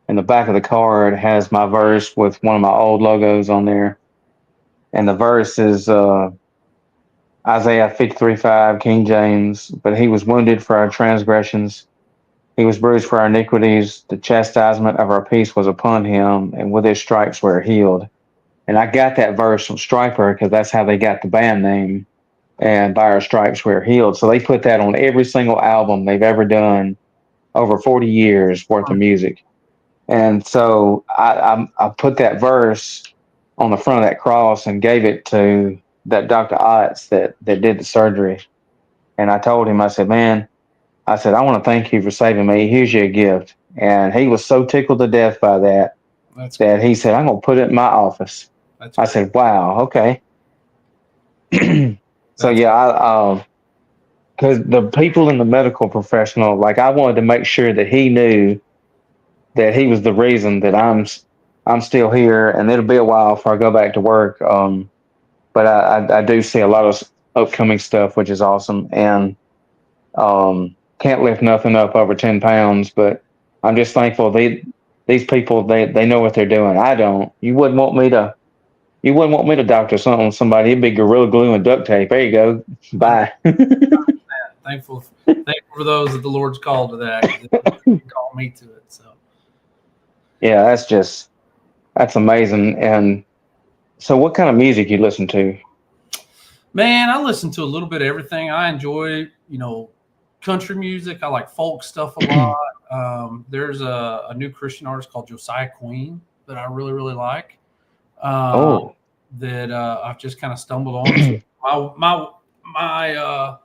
And the back of the card has my verse with one of my old logos on there. And the verse is Isaiah 53:5, King James. "But he was wounded for our transgressions, he was bruised for our iniquities. The chastisement of our peace was upon him, and with his stripes we're healed." And I got that verse from Striper because that's how they got the band name. And by our stripes we're healed. So they put that on every single album they've ever done, over 40 years worth of music. And so I put that verse on the front of that cross and gave it to that Dr. Otts that did the surgery. And I told him, I said, "Man," I said, "I want to thank you for saving me. Here's your gift." And he was so tickled to death by that That's that great. he said, "I'm going to put it in my office." That's I great. said, "Wow, okay." So That's yeah, because the people in the medical professional, like I wanted to make sure that he knew that he was the reason that I'm still here, and it'll be a while before I go back to work. But I do see a lot of upcoming stuff, which is awesome, and can't lift nothing up over 10 pounds. But I'm just thankful these people they know what they're doing. I don't. You wouldn't want me to. You wouldn't want me to doctor something on somebody. It'd be gorilla glue and duct tape. There you go. Bye. thankful, thankful for those that the Lord's called to that. 'Cause He called me to it. So Yeah, that's amazing. And so, what kind of music you listen to? Man, I listen to a little bit of everything. I enjoy, country music. I like folk stuff a lot. There's a new Christian artist called Josiah Queen that I really, really like. Uh, Oh. that I've just kind of stumbled on. It's my my I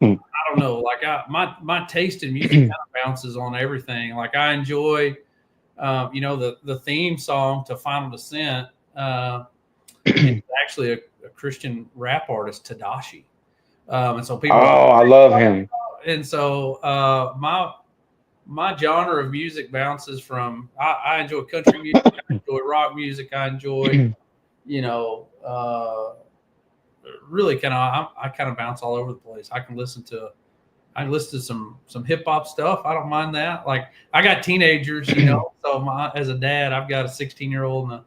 don't know, like my taste in music kind of bounces on everything. Like I enjoy, the theme song to Final Descent. Is actually a Christian rap artist, Tadashi. And so Oh, people are, I love him. and so my genre of music bounces from I enjoy country music, I enjoy rock music, I enjoy you know really kind of I kind of bounce all over the place. I can listen to some hip hop stuff. I don't mind that. Like I got teenagers, so as a dad, I've got a 16-year-old and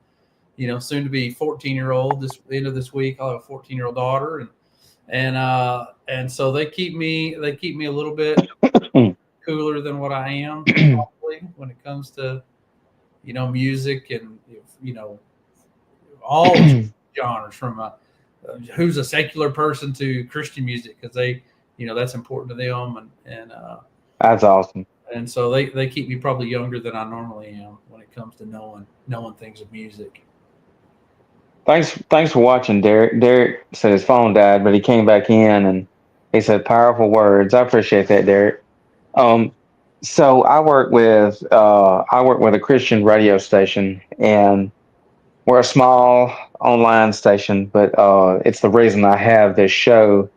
a soon to be 14-year-old. This end of this week, I'll have a 14-year-old daughter, and so they keep me a little bit cooler than what I am probably when it comes to music and all genres from who's a secular person to Christian music because that's important to them That's awesome. and so they keep me probably younger than I normally am when it comes to knowing things of music. Thanks for watching, Derek. Derek said his phone died, but he came back in and he said powerful words. I appreciate that, Derek. Um, so I work with a Christian radio station, and we're a small online station, but it's the reason I have this show.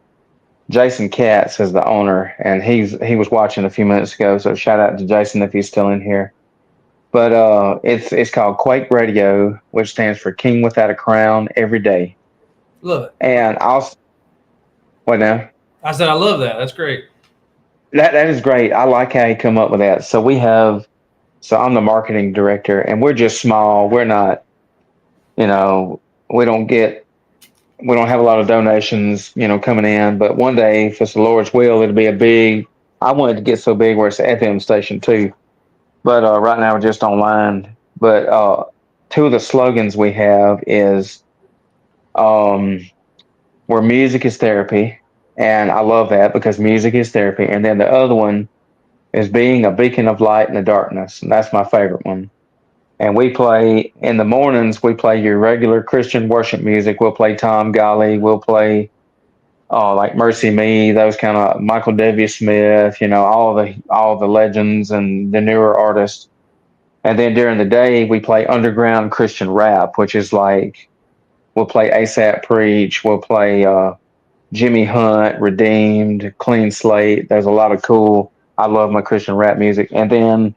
Jason Katz is the owner, and he was watching a few minutes ago. So shout out to Jason if he's still in here. But it's called Quake Radio, which stands for King Without a Crown Every Day. Love it. And I'll what now? I said I love that. That's great. That is great. I like how he come up with that. So I'm the marketing director, and we're just small. We're not, you know, we don't get we don't have a lot of donations, coming in. But one day, if it's the Lord's will, it'll be a big. I want it to get so big where it's an FM station too. But right now we're just online. But two of the slogans we have is um, where music is therapy, and I love that because music is therapy. And then the other one is being a beacon of light in the darkness, and that's my favorite one. And we play in the mornings. We play your regular Christian worship music. We'll play Tom Golly. We'll play like Mercy Me, those kind of Michael W. Smith. All the legends and the newer artists. And then during the day, we play underground Christian rap, which is like we'll play ASAP Preach. We'll play Jimmy Hunt, Redeemed, Clean Slate. There's a lot of cool. I love my Christian rap music. And then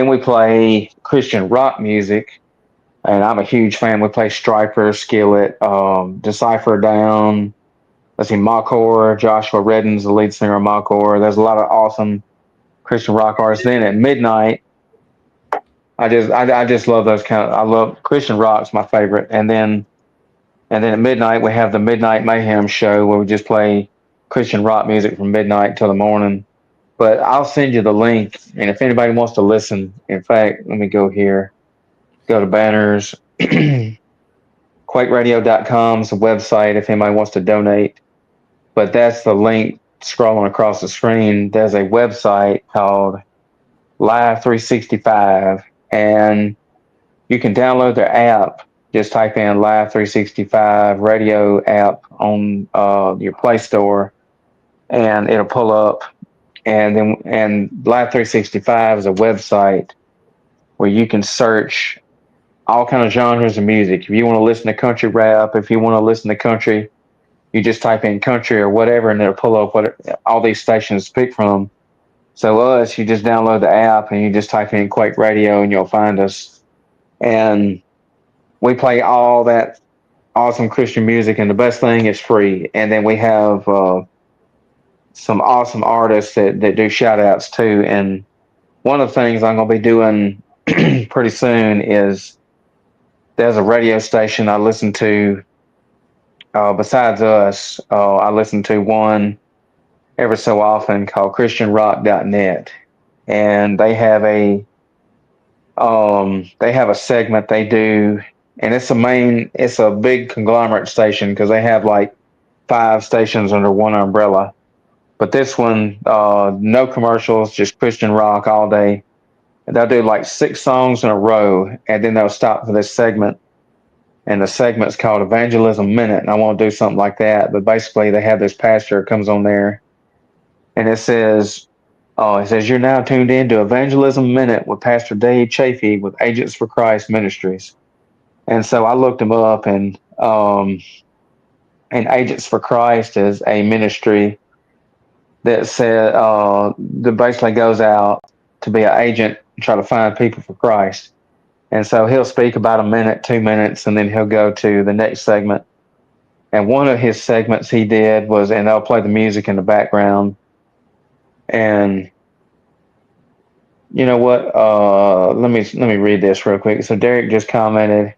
we play Christian rock music, and I'm a huge fan. We play Striper, Skillet, Decipher Down. Let's see, Mockor, Joshua Redden's the lead singer of Mockor. There's a lot of awesome Christian rock artists. Then at midnight, I just love those kind of. I love Christian rock's my favorite. And then at midnight we have the Midnight Mayhem show where we just play Christian rock music from midnight till the morning. But I'll send you the link, and if anybody wants to listen, in fact, let me go here. Go to banners. QuakeRadio.com is the website if anybody wants to donate. But that's the link scrolling across the screen. There's a website called Live 365, and you can download their app. Just type in Live 365 radio app on your Play Store, and it'll pull up. And Live 365 is a website where you can search all kind of genres of music. If you want to listen to country rap, if you want to listen to country, you just type in country or whatever, and it'll pull up what all these stations pick from. So us, you just download the app and you just type in Quake Radio and you'll find us. And we play all that awesome Christian music, and the best thing is free. And then we have some awesome artists that do shout outs too. And one of the things I'm going to be doing pretty soon is there's a radio station I listen to. Besides us, I listen to one every so often called ChristianRock.net, and they have a segment they do. and it's a big conglomerate station because they have like 5 stations under one umbrella. But this one, no commercials, just Christian rock all day. And they'll do like 6 songs in a row, and then they'll stop for this segment. And the segment's called Evangelism Minute. And I want to do something like that. But basically, they have this pastor comes on there, and it says, you're now tuned in to Evangelism Minute with Pastor Dave Chafee with Agents for Christ Ministries. And so I looked him up, and Agents for Christ is a ministry that basically goes out to be an agent and try to find people for Christ. And so he'll speak about a minute, 2 minutes, and then he'll go to the next segment. And one of his segments he did was, and they'll play the music in the background. And you know what? Let me read this real quick. So Derek just commented.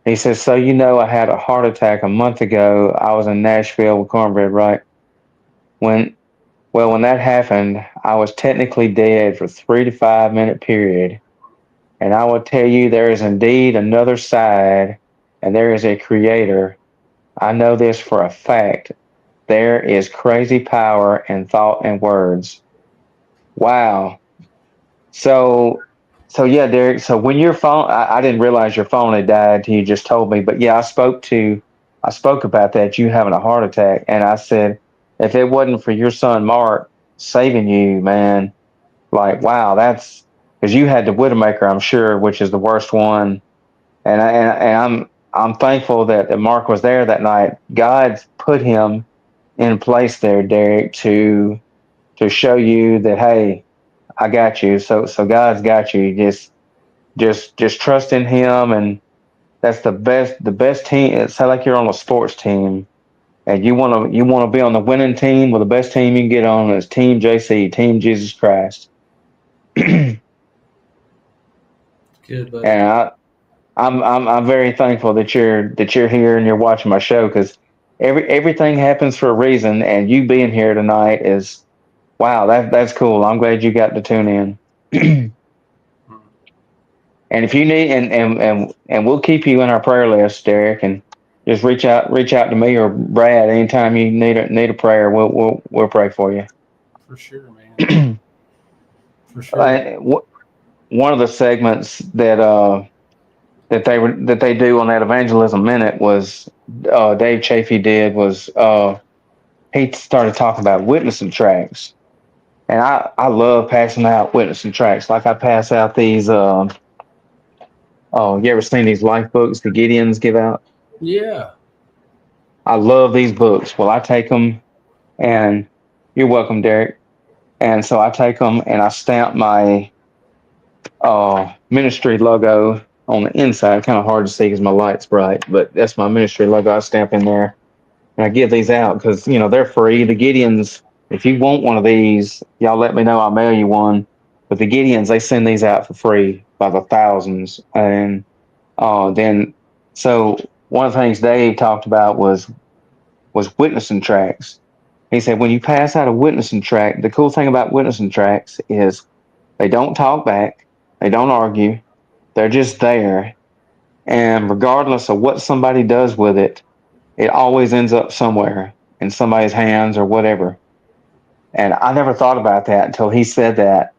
He says, "So I had a heart attack a month ago. I was in Nashville with cornbread, right? When when that happened, I was technically dead for 3 to 5 minute period. And I will tell you, there is indeed another side, and there is a creator. I know this for a fact. There is crazy power in thought and words." Wow. So, so yeah, Derek. So when your phone, I didn't realize your phone had died till you just told me. But yeah, I spoke about that. You having a heart attack, and I said, if it wasn't for your son Mark saving you, man, like wow, that's because you had the Widowmaker, I'm sure, which is the worst one. And I'm thankful that Mark was there that night. God's put him in place there, Derek, to show you that hey, I got you. So God's got you. Just trust in Him, and that's the best team. It's like you're on a sports team, and you want to be on the winning team. Well, the best team you can get on is Team JC, Team Jesus Christ. And Good, buddy. I'm very thankful that you're here and you're watching my show because everything happens for a reason, and you being here tonight is wow. That's cool. I'm glad you got to tune in. And if you need, and we'll keep you in our prayer list, Derek, and just reach out to me or Brad anytime you need a prayer. We'll pray for you. For sure, man. For sure. Uh, One of the segments that they do on that evangelism minute was Dave Chafee did was he started talking about witnessing tracks, and I love passing out witnessing tracks. Like I pass out these. Oh, you ever seen these life books the Gideons give out? Yeah. I love these books. Well, I take them, and you're welcome, Derek. And so I take them and I stamp my ministry logo on the inside. Kind of hard to see because my light's bright, but that's my ministry logo. I stamp in there, and I give these out because they're free. The Gideons, if you want one of these, y'all let me know. I'll mail you one. But the Gideons, they send these out for free by the thousands, and then so one of the things Dave talked about was witnessing tracks. He said when you pass out a witnessing track, the cool thing about witnessing tracks is they don't talk back, they don't argue, they're just there. And regardless of what somebody does with it, it always ends up somewhere in somebody's hands or whatever. And I never thought about that until he said that.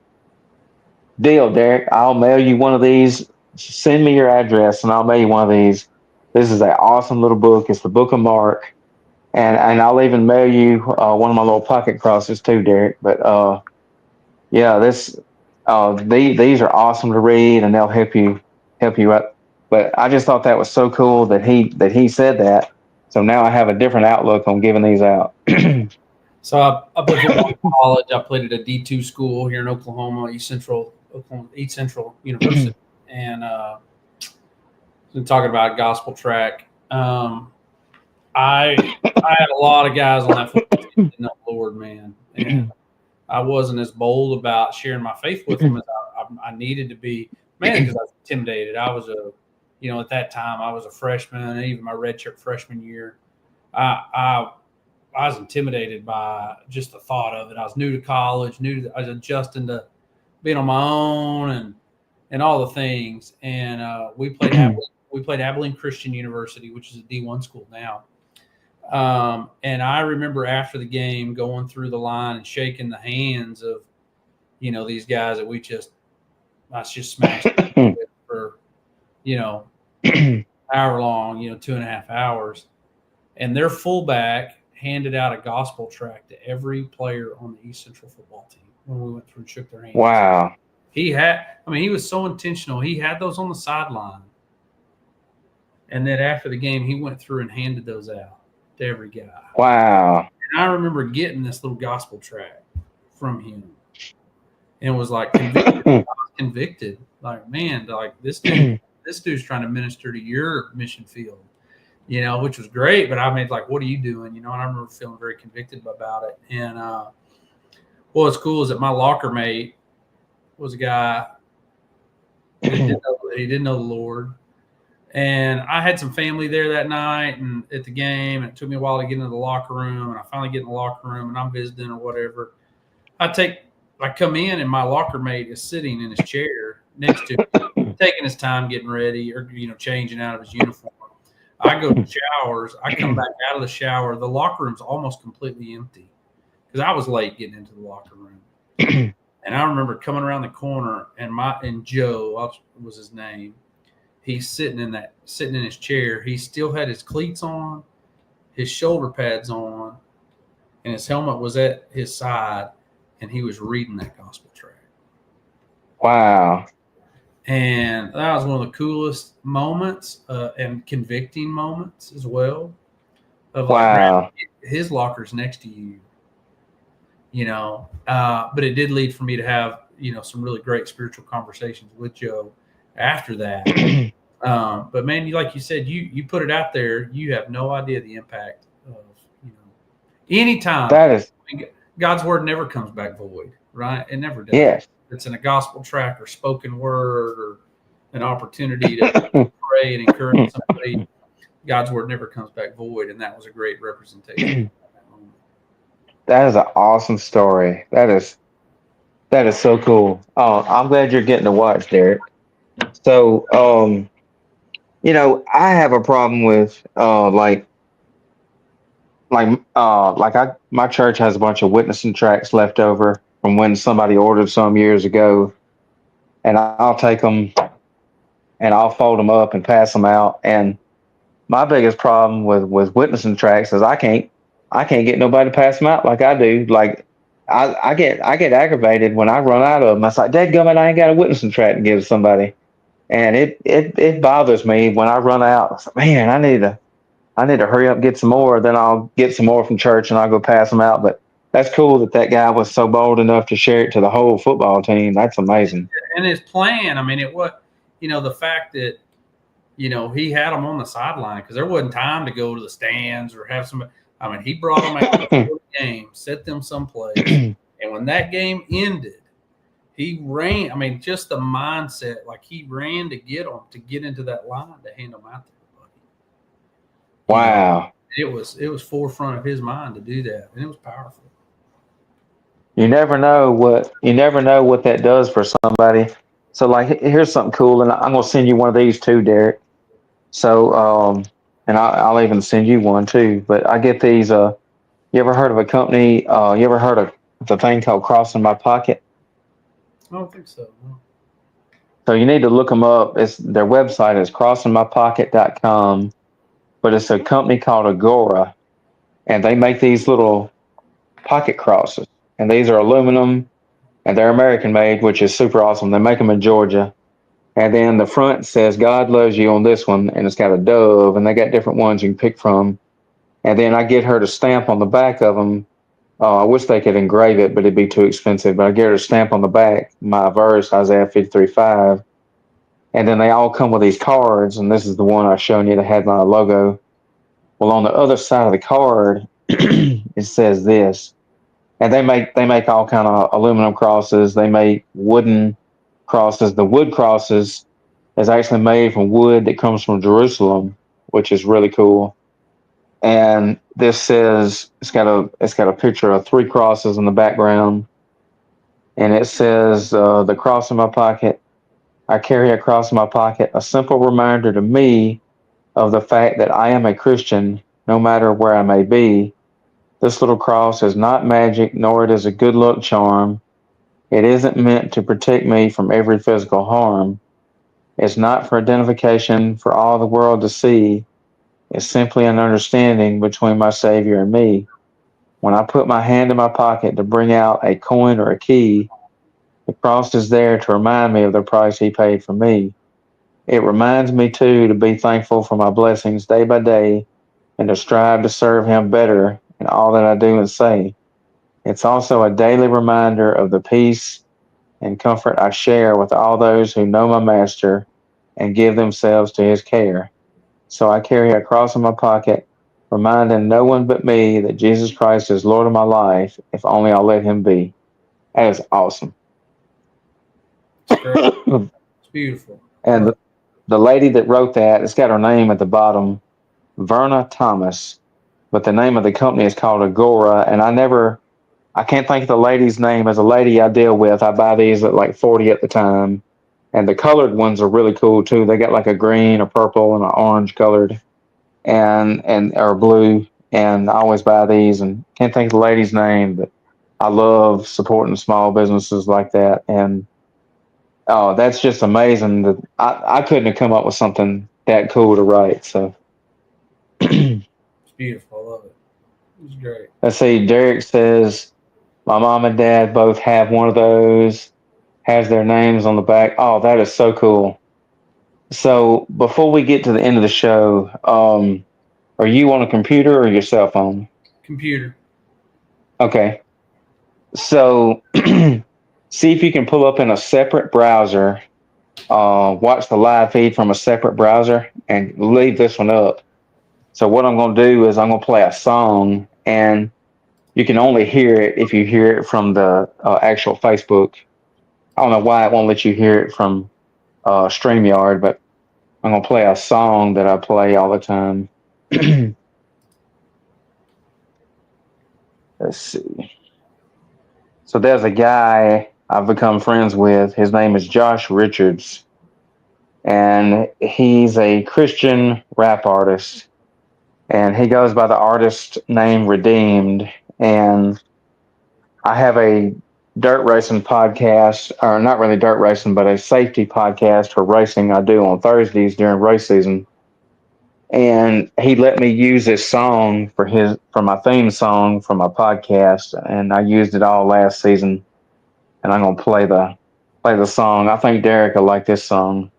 Deal, Derek. I'll mail you one of these. Send me your address and I'll mail you one of these. This is an awesome little book. It's the Book of Mark. And I'll even mail you one of my little pocket crosses too, Derek. But yeah, these are awesome to read, and they'll help you out. But I just thought that was so cool that he said that. So now I have a different outlook on giving these out. So I played football in college. I played at a D2 school here in Oklahoma, East Central University, and been talking about gospel track. I had a lot of guys on that football team that didn't know the Lord, man, and I wasn't as bold about sharing my faith with them as I needed to be, mainly because I was intimidated. I was at that time I was a freshman, and even my redshirt freshman year, I I was intimidated by just the thought of it. I was new to college, I was adjusting to being on my own and all the things. And we played halfway we played Abilene Christian University, which is a D1 school now. And I remember after the game going through the line and shaking the hands of, these guys that I just smashed for, hour long, 2.5 hours. And their fullback handed out a gospel tract to every player on the East Central football team when we went through and shook their hands. Wow. He was so intentional. He had those on the sideline. And then after the game, he went through and handed those out to every guy. Wow. And I remember getting this little gospel tract from him. And was like convicted. Like, man, like this dude's trying to minister to your mission field, which was great. But I mean, like, what are you doing? And I remember feeling very convicted about it. And what's cool is that my locker mate was a guy he didn't know the Lord. And I had some family there that night and at the game. And it took me a while to get into the locker room. And I finally get in the locker room and I'm visiting or whatever. I come in and my locker mate is sitting in his chair next to me, taking his time getting ready or, changing out of his uniform. I go to showers. I come back out of the shower. The locker room's almost completely empty because I was late getting into the locker room. And I remember coming around the corner and Joe was his name. He's sitting in his chair. He still had his cleats on, his shoulder pads on, and his helmet was at his side. And he was reading that gospel tract. Wow. And that was one of the coolest moments and convicting moments as well. Of wow. His locker's next to you, but it did lead for me to have, some really great spiritual conversations with Joe after that. But man, like you said, you put it out there, you have no idea the impact of, anytime. That is. God's word never comes back void, right? It never does. Yes. It's in a gospel tract or spoken word or an opportunity to pray and encourage somebody. God's word never comes back void, and that was a great representation of that moment. That is an awesome story. That is so cool. Oh, I'm glad you're getting to watch, Derek. So, I have a problem with my church has a bunch of witnessing tracts left over from when somebody ordered some years ago, and I'll take them and I'll fold them up and pass them out. And my biggest problem with witnessing tracts is I can't get nobody to pass them out like I do. Like I get aggravated when I run out of them. I was like, dadgummit, I ain't got a witnessing tract to give to somebody, and it bothers me when I run out. I was like, man, I need to hurry up and get some more. Then I'll get some more from church and I'll go pass them out. But that's cool that guy was so bold enough to share it to the whole football team. That's amazing. And his plan, I mean, the fact that, he had them on the sideline because there wasn't time to go to the stands or have somebody. I mean, he brought them out before the game, set them someplace. And when that game ended, he ran. I mean, just the mindset, like he ran to get them, to get into that line to hand them out to everybody. Wow. It was forefront of his mind to do that, and it was powerful. You never know what that does for somebody. So, like, here's something cool, and I'm gonna send you one of these too, Derek. So, and I'll even send you one too. But I get these. You ever heard of a company? You ever heard of the thing called Cross in My Pocket? I don't think so. No. So you need to look them up. Their website is crossinmypocket.com, but it's a company called Agora, and they make these little pocket crosses, and these are aluminum, and they're American made, which is super awesome. They make them in Georgia, and then the front says "God loves you" on this one, and it's got a dove, and they got different ones you can pick from. And then I get her to stamp on the back of them. I wish they could engrave it, but it'd be too expensive. But I get her to stamp on the back my verse, Isaiah 53:5. And then they all come with these cards, and this is the one I was showing you that had my logo. Well, on the other side of the card, it says this. And they make all kind of aluminum crosses. They make wooden crosses. The wood crosses is actually made from wood that comes from Jerusalem, which is really cool. And this says it's got a picture of 3 crosses in the background, and it says the cross in my pocket. I carry across my pocket a simple reminder to me of the fact that I am a Christian no matter where I may be. This little cross is not magic, nor it is a good luck charm. It isn't meant to protect me from every physical harm. It's not for identification for all the world to see. It's simply an understanding between my Savior and me. When I put my hand in my pocket to bring out a coin or a key, the cross is there to remind me of the price He paid for me. It reminds me, too, to be thankful for my blessings day by day and to strive to serve Him better in all that I do and say. It's also a daily reminder of the peace and comfort I share with all those who know my Master and give themselves to His care. So I carry a cross in my pocket, reminding no one but me that Jesus Christ is Lord of my life, if only I'll let Him be. That is awesome. It's great. It's beautiful. And the lady that wrote that, it's got her name at the bottom, Verna Thomas, but the name of the company is called Agora. And I can't think of the lady's name. As a lady I deal with, I buy these at like 40 at the time. And the colored ones are really cool too. They got like a green, a purple, and an orange colored, and or blue. And I always buy these, and can't think of the lady's name, but I love supporting small businesses like that. And oh, that's just amazing that I couldn't have come up with something that cool to write. So It's beautiful. I love it. It's great. let's see. Derek says my mom and dad both have one of those. Has their names on the back. Oh, that is so cool. So before we get to the end of the show, are you on a computer or your cell phone? Computer. Okay. So see if you can pull up in a separate browser, watch the live feed from a separate browser, and leave this one up. So what I'm going to do is I'm going to play a song, and you can only hear it if you hear it from the actual Facebook. I don't know why it won't let you hear it from StreamYard, but I'm going to play a song that I play all the time. Let's see. So there's a guy I've become friends with. His name is Josh Richards, and he's a Christian rap artist. And he goes by the artist name Redeemed. And I have a dirt racing podcast, or not really dirt racing, but a safety podcast for racing I do on Thursdays during race season. And he let me use this song for my theme song for my podcast, and I used it all last season. And I'm gonna play the song. I think Derek will like this song.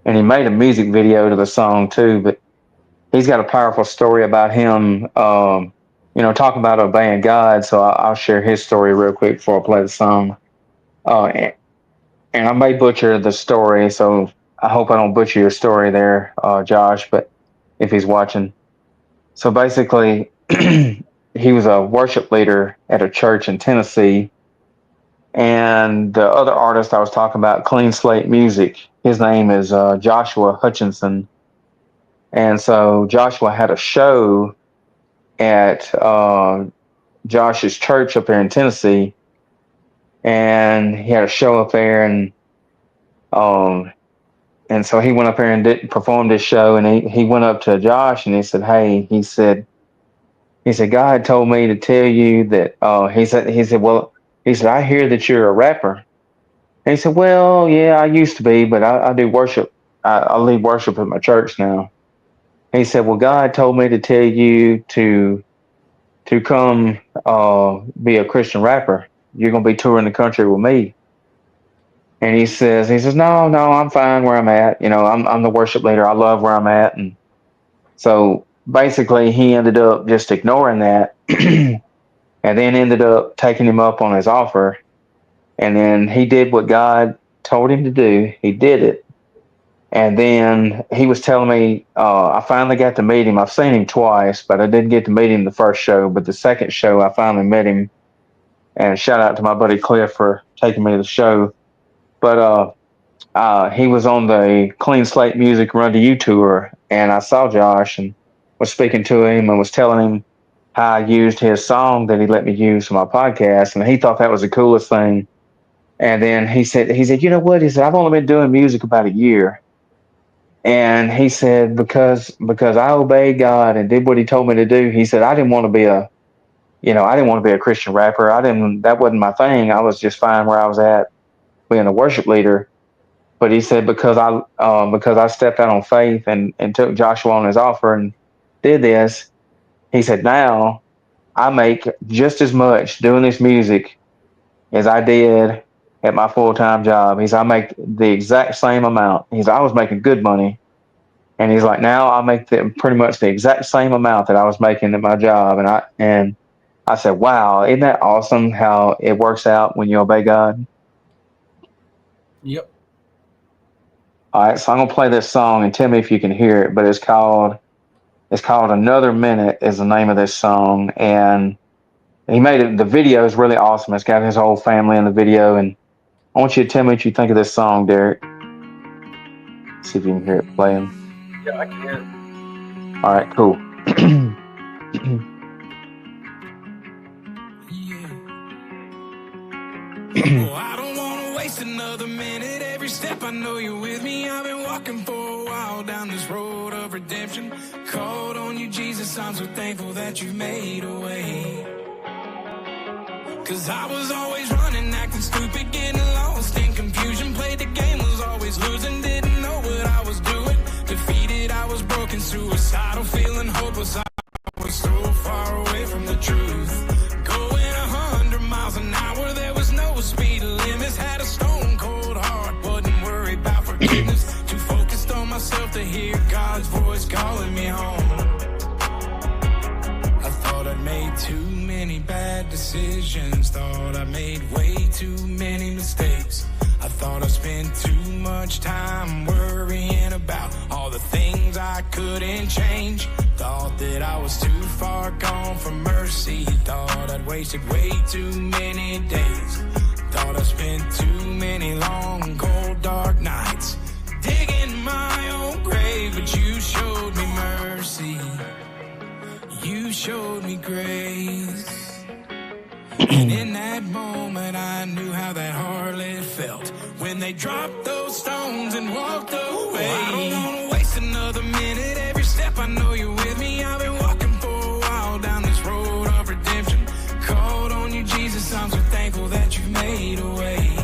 And he made a music video to the song too, but he's got a powerful story about him, talking about obeying God. So I'll share his story real quick before I play the song. And I may butcher the story, so I hope I don't butcher your story there, Josh, but if he's watching. So basically, he was a worship leader at a church in Tennessee. And the other artist I was talking about, Clean Slate Music, his name is Joshua Hutchinson. And so Joshua had a show at Josh's church up there in Tennessee, and he had a show up there, um, and so he went up there and performed his show, and he went up to Josh and he said, "Hey," he said, "God told me to tell you that." He said, "I hear that you're a rapper." And he said, "Well, yeah, I used to be, but I do worship. I lead worship at my church now." And he said, "Well, God told me to tell you to come be a Christian rapper. You're gonna be touring the country with me." And he says, "No, no, I'm fine where I'm at. I'm the worship leader. I love where I'm at." And so basically, he ended up just ignoring that, and then ended up taking him up on his offer. And then he did what God told him to do. He did it. And then he was telling me, I finally got to meet him. I've seen him twice, but I didn't get to meet him the first show. But the second show, I finally met him. And shout out to my buddy Cliff for taking me to the show. But he was on the Clean Slate Music Run to You tour, and I saw Josh, and was speaking to him and was telling him how I used his song that he let me use for my podcast, and he thought that was the coolest thing. And then he said, you know what? He said, I've only been doing music about a year. And he said, because I obeyed God and did what he told me to do, he said, I didn't want to be I didn't want to be a Christian rapper. That wasn't my thing. I was just fine where I was at being a worship leader. But he said, because I stepped out on faith and took Joshua on his offer and did this, he said, now I make just as much doing this music as I did at my full time job. He said, I make the exact same amount. He said, I was making good money. And he's like, now I make pretty much the exact same amount that I was making at my job. And I said, wow, isn't that awesome how it works out when you obey God? Yep. All right, so I'm gonna play this song and tell me if you can hear it. But it's called "Another Minute" is the name of this song, and he made it. The video is really awesome. It's got his whole family in the video, and I want you to tell me what you think of this song, Derek. See if you can hear it playing. Yeah, I can. All right, cool. Oh, I don't wanna waste another minute. Every step I know you're with me. I've been walking for a while down this road of redemption. Called on you, Jesus. I'm so thankful that you made a way. Cause I was always running, acting stupid, getting lost in confusion. Played the game, was always losing, didn't know what I was doing. Defeated, I was broken, suicidal, feeling hopeless. I was so far away from the truth. Going 100 miles an hour, there was no speed limits. Had a stone cold heart, wasn't worried about forgiveness. Too focused on myself to hear God's voice calling me home. I thought I'd made too many bad decisions. Thought I made way too many mistakes. I thought I spent too much time worrying about all the things I couldn't change. Thought that I was too far gone from mercy. Thought I'd wasted way too many days. Thought I spent too many long, cold, dark nights digging my own grave. But you showed me mercy. You showed me grace. And in that moment I knew how that harlot felt when they dropped those stones and walked away. I don't wanna waste another minute. Every step I know you're with me. I've been walking for a while down this road of redemption. Called on you, Jesus. I'm so thankful that you made a way.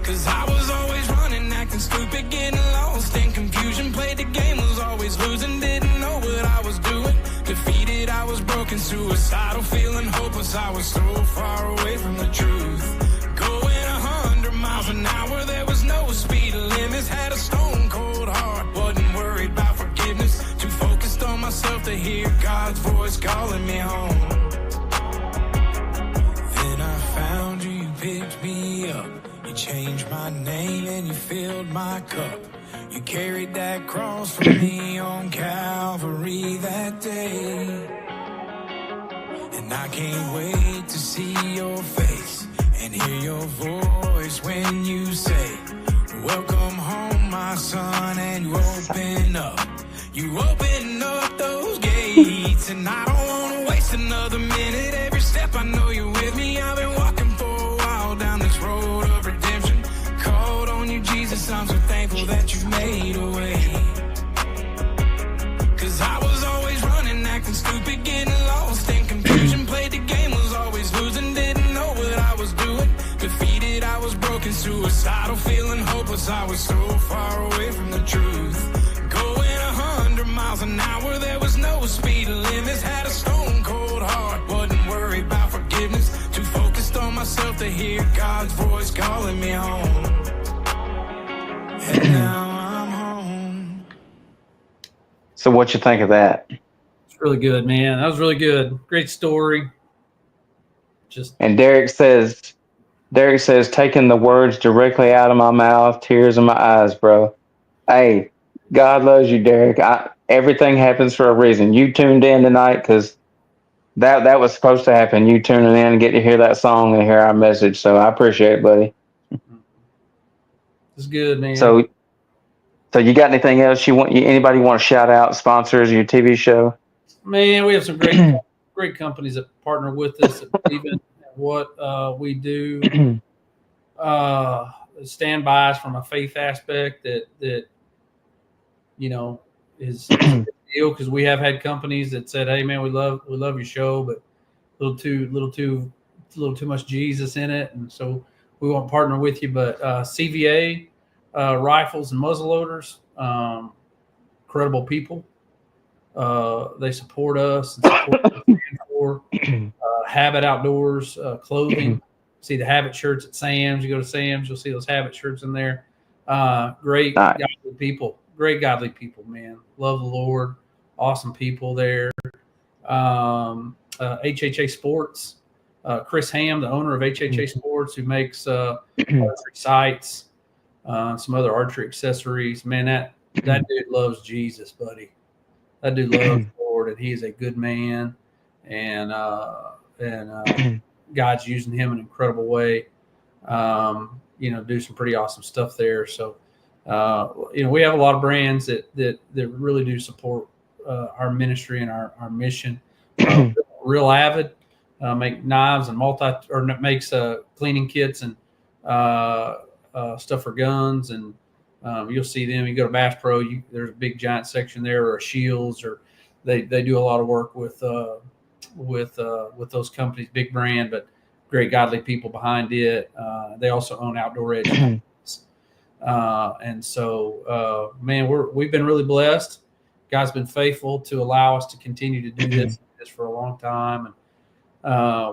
Cause I was always running, acting stupid, getting lost in confusion. Played the game, was always losing, didn't know what I was doing. Defeated, I was broken, suicidal, feeling hopeless. I was so far away from the truth. Going 100 miles an hour, there was no speed limits. Had a stone cold heart, wasn't worried about forgiveness. Too focused on myself to hear God's voice calling me home. Then I found you, you picked me up. You changed my name and you filled my cup. You carried that cross for me on Calvary that day. And I can't wait to see your face and hear your voice when you say, welcome home, my son. And you open up those gates. And I don't wanna waste another minute. Every step I know you're with me. I've been walking for a while down this road of redemption. Called on you, Jesus. I'm so thankful that you made a way. Cause I was always running, acting stupid, getting lost in confusion. Played the game, was always losing, didn't know what I was doing. Defeated, I was broken, suicidal, feeling hopeless. I was so far away from the truth. Going 100 miles an hour, there was no speed limits. Had a stone cold heart, wasn't worried about forgiveness. Too focused on myself to hear God's voice calling me home. And now I'm home. So what you think of that? It's really good, man. That was really good. Great story. And Derek says, taking the words directly out of my mouth, tears in my eyes, bro. Hey, God loves you, Derek. Everything happens for a reason. You tuned in tonight because that was supposed to happen. You tuning in and get to hear that song and hear our message. So I appreciate it, buddy. It's good, man. So So you got anything else anybody want to shout out, sponsors, your TV show? Man, we have some great companies that partner with us, that believe in what we do. Stand by us from a faith aspect that is a big deal, because we have had companies that said, "Hey, man, we love your show, but a little too much Jesus in it," and so we won't partner with you. But CVA rifles and muzzleloaders, incredible people. They support us and support what we stand for. Habit Outdoors clothing. See the Habit shirts at Sam's. You go to Sam's, you'll see those Habit shirts in there. Great godly people. Great godly people, man. Love the Lord. Awesome people there. HHA Sports. Chris Ham, the owner of HHA Sports, who makes archery sights, some other archery accessories. Man, that dude loves Jesus, buddy. That dude loves the Lord, and he is a good man, and God's using him in an incredible way. Do some pretty awesome stuff there. So, we have a lot of brands that really do support our ministry and our mission. Real Avid make knives and makes cleaning kits and stuff for guns, and you'll see them. You go to Bass Pro, there's a big giant section there, or Shields, or they do a lot of work with those companies, big brand, but great godly people behind it. They also own Outdoor Edge. And so, man, we've been really blessed. God's been faithful to allow us to continue to do this for a long time. And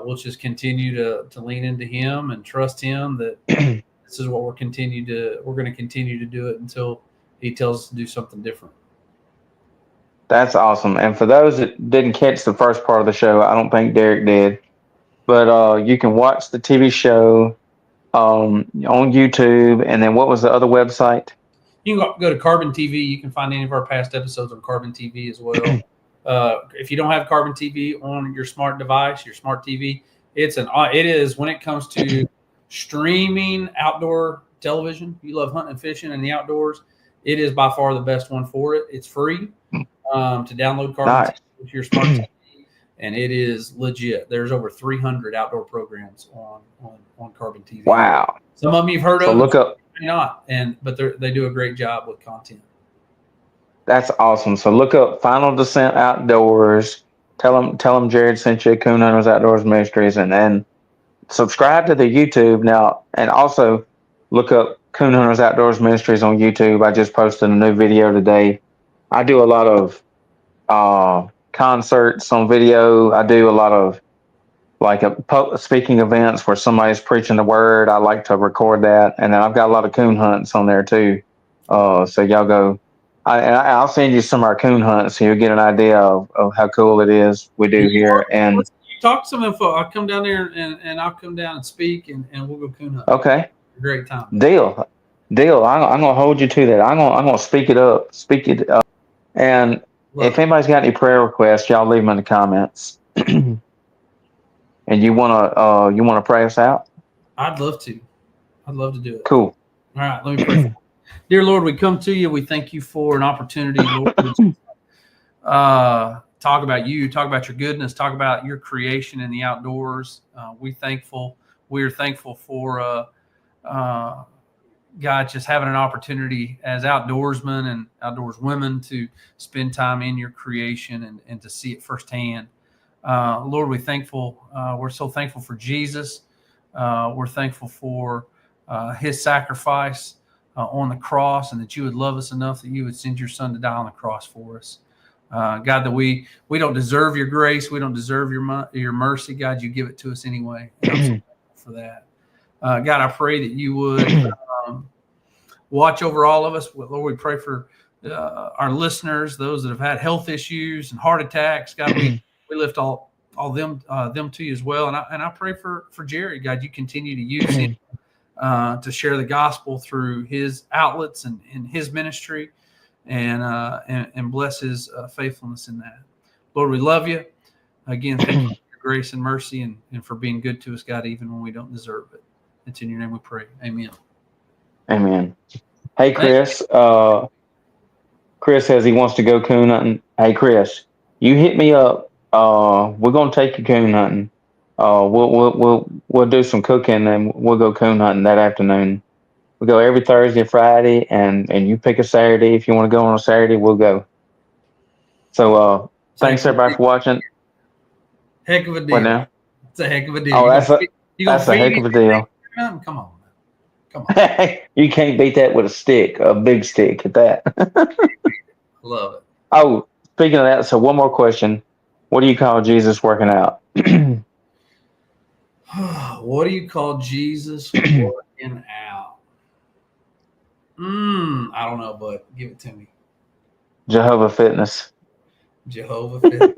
we'll just continue to lean into him and trust him that this is what we're going to continue to do it until he tells us to do something different. That's awesome. And for those that didn't catch the first part of the show, I don't think Derek did, but you can watch the TV show on YouTube. And then what was the other website? You can go to Carbon TV. You can find any of our past episodes on Carbon TV as well. If you don't have Carbon TV on your smart device, your smart TV, it is when it comes to streaming outdoor television. You love hunting and fishing and the outdoors. It is by far the best one for it. It's free to download Carbon TV with your smart TV, and it is legit. There's over 300 outdoor programs on Carbon TV. Wow. Some of them you've heard of. Look up. Not, but they do a great job with content. That's awesome. So look up Final Descent Outdoors. Tell them Jared sent you, Coon Hunters Outdoors Ministries, and then subscribe to the YouTube now. And also look up Coon Hunters Outdoors Ministries on YouTube. I just posted a new video today. I do a lot of concerts on video. I do a lot of speaking events where somebody's preaching the word. I like to record that, and then I've got a lot of coon hunts on there too. So y'all go. I'll send you some of our coon hunts so you'll get an idea of how cool it is we do here. And you talk to some info. I'll come down there and I'll come down and speak, and we'll go coon hunt. Okay. Great time. Deal. I'm gonna hold you to that. I'm gonna speak it up. And if anybody's got any prayer requests, y'all leave them in the comments. And you wanna pray us out? I'd love to. I'd love to do it. Cool. All right, let me pray. Dear Lord, we come to you. We thank you for an opportunity, Lord, to talk about you, talk about your goodness, talk about your creation in the outdoors. We're thankful for God just having an opportunity as outdoorsmen and outdoors women to spend time in your creation and to see it firsthand. Lord, we're so thankful for Jesus. We're thankful for his sacrifice on the cross, and that you would love us enough that you would send your son to die on the cross for us. God, that we don't deserve your grace. We don't deserve your mercy. God, you give it to us anyway. And I'm so thankful for that. God, I pray that you would watch over all of us. Lord, we pray for our listeners, those that have had health issues and heart attacks. God, we lift all them to you as well. And I pray for Jerry. God, you continue to use him to share the gospel through his outlets and in his ministry, and bless his faithfulness in that. Lord, we love you. Again, thank you for your grace and mercy and for being good to us, God, even when we don't deserve it. It's in your name we pray. Amen. Amen. Hey, Chris, Chris says he wants to go coon hunting. Hey, Chris, you hit me up. We're gonna take you coon hunting. We'll do some cooking and we'll go coon hunting that afternoon. We go every Thursday, Friday, and you pick a Saturday. If you want to go on a Saturday, we'll go. So thanks everybody for watching. Heck of a deal. What now? It's a heck of a deal. Oh, You gonna that's a feed heck of a deal. him? Come on, man. Come on. You can't beat that with a stick, a big stick at that. Love it. Oh, speaking of that, so one more question. What do you call Jesus working out? What do you call Jesus working out? I don't know, but give it to me. Jehovah Fitness. Jehovah Fit.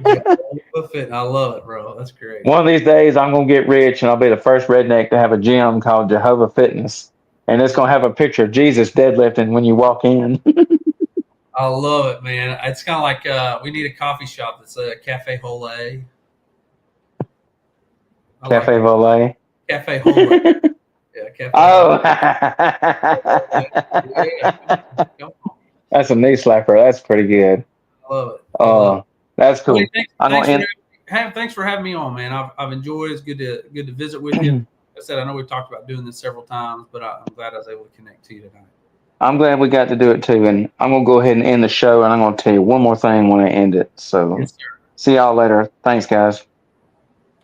Jehovah Fit. I love it, bro. That's great. One of these days, I'm going to get rich and I'll be the first redneck to have a gym called Jehovah Fitness. And it's going to have a picture of Jesus deadlifting when you walk in. I love it, man. It's kind of like we need a coffee shop that's a Cafe Olé. Cafe Volet. Cafe Olé. Yeah, Cafe. Oh. Yeah. That's a knee slapper. That's pretty good. I love it. Oh, that's cool. Well, thanks for having me on, man. I've enjoyed it. It's good to visit with you. Like I said, I know we've talked about doing this several times, but I'm glad I was able to connect to you tonight. I'm glad we got to do it too. And I'm going to go ahead and end the show. And I'm going to tell you one more thing when I end it. So Yes, sir. see y'all later. Thanks, guys.